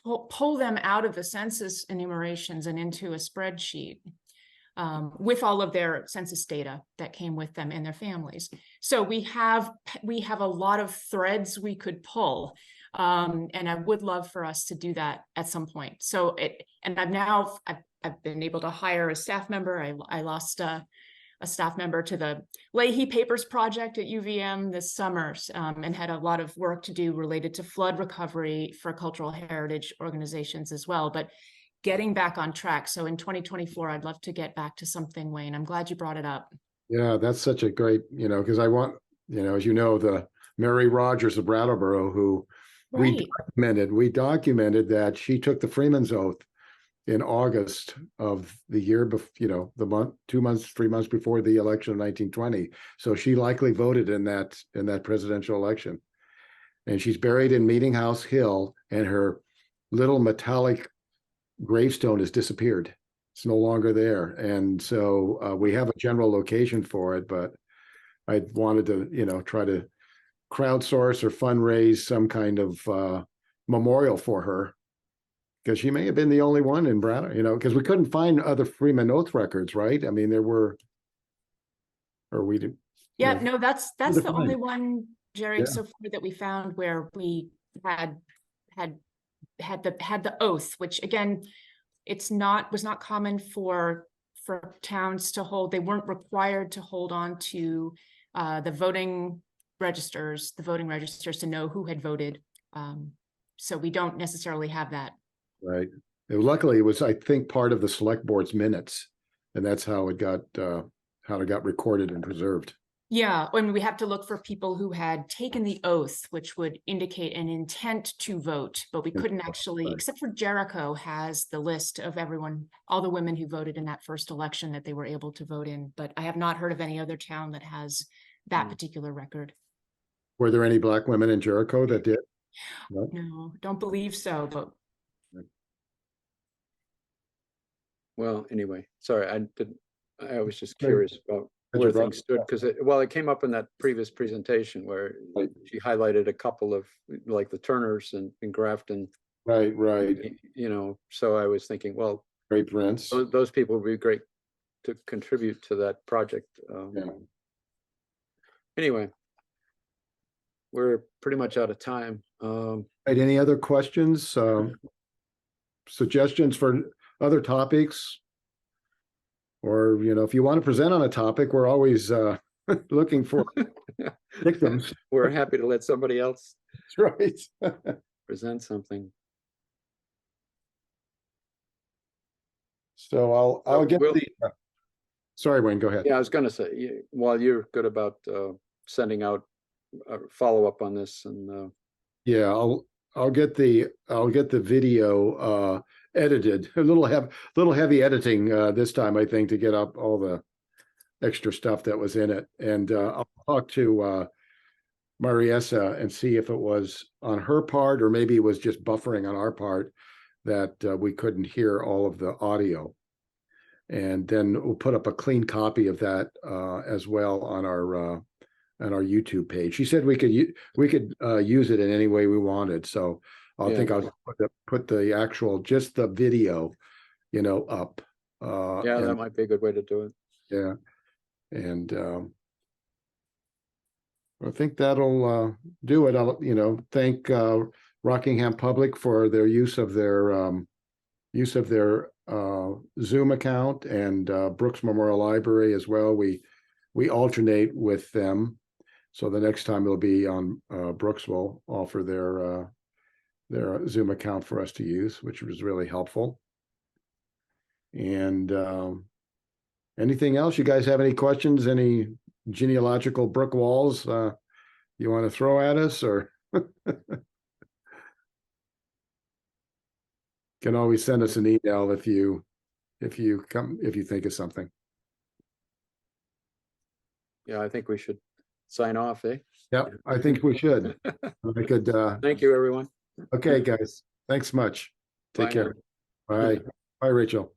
pull them out of the census enumerations and into a spreadsheet with all of their census data that came with them and their families. So we have a lot of threads we could pull, and I would love for us to do that at some point. So I've been able to hire a staff member. I lost a staff member to the Leahy Papers Project at UVM this summer, and had a lot of work to do related to flood recovery for cultural heritage organizations as well. But getting back on track. So in 2024, I'd love to get back to something, Wayne. I'm glad you brought it up. Yeah, that's such a great, because I want, as you know, the Mary Rogers of Brattleboro, who Right. we documented that she took the Freeman's Oath in August of the year before, the month, 2 months, 3 months before the election of 1920. So she likely voted in that presidential election. And she's buried in Meeting House Hill, and her little metallic gravestone has disappeared. It's no longer there. And so we have a general location for it, but I wanted to, try to crowdsource or fundraise some kind of memorial for her. Because she may have been the only one in Brown, because we couldn't find other Freeman Oath records, right? I mean, there were, or we did. Yeah, no. no, that's to the only find. one, Jerry, Yeah. so far that we found where we had the oath, which again, was not common for towns to hold. They weren't required to hold on to the voting registers to know who had voted. So we don't necessarily have that. Right. Luckily, it was, I think, part of the select board's minutes, and that's how it got recorded and preserved. Yeah, I mean, we have to look for people who had taken the oath, which would indicate an intent to vote, but we couldn't actually, Right. except for Jericho has the list of all the women who voted in that first election that they were able to vote in, but I have not heard of any other town that has that particular record. Were there any Black women in Jericho that did? No, don't believe so, but Well, anyway, sorry, I was just Okay. curious about Glad you where brought things it stood, up. because it came up in that previous presentation where Right. she highlighted a couple of, like the Turners and Grafton, Right. so I was thinking, well, Great Prince. those people would be great to contribute to that project. Yeah. Anyway, we're pretty much out of time. Right, any other questions, suggestions for other topics? Or, if you want to present on a topic, we're always looking for victims. We're happy to let somebody else That's right. present something. So I'll get We'll- sorry, Wayne, go ahead. Yeah, I was gonna say, while you're good about sending out a follow-up on this, and Yeah, I'll get the video edited. A little heavy editing this time, I think, to get up all the extra stuff that was in it. And I'll talk to Mariessa and see if it was on her part, or maybe it was just buffering on our part, that we couldn't hear all of the audio. And then we'll put up a clean copy of that as well on our YouTube page. She said we could use it in any way we wanted. So I think I'll put the actual, just the video, up. that might be a good way to do it. Yeah. And I think that'll do it. I'll, thank Rockingham Public for their use of their Zoom account, and Brooks Memorial Library as well. We alternate with them. So the next time it'll be on Brooks will offer their Zoom account for us to use, which was really helpful. And anything else? You guys have any questions? Any genealogical brick walls you want to throw at us, or can always send us an email if you think of something. Yeah, I think we should sign off, eh? Yeah, I think we should. I could. Thank you, everyone. Okay, guys. Thanks much. Take Bye care. now. Bye. Bye, Rachel.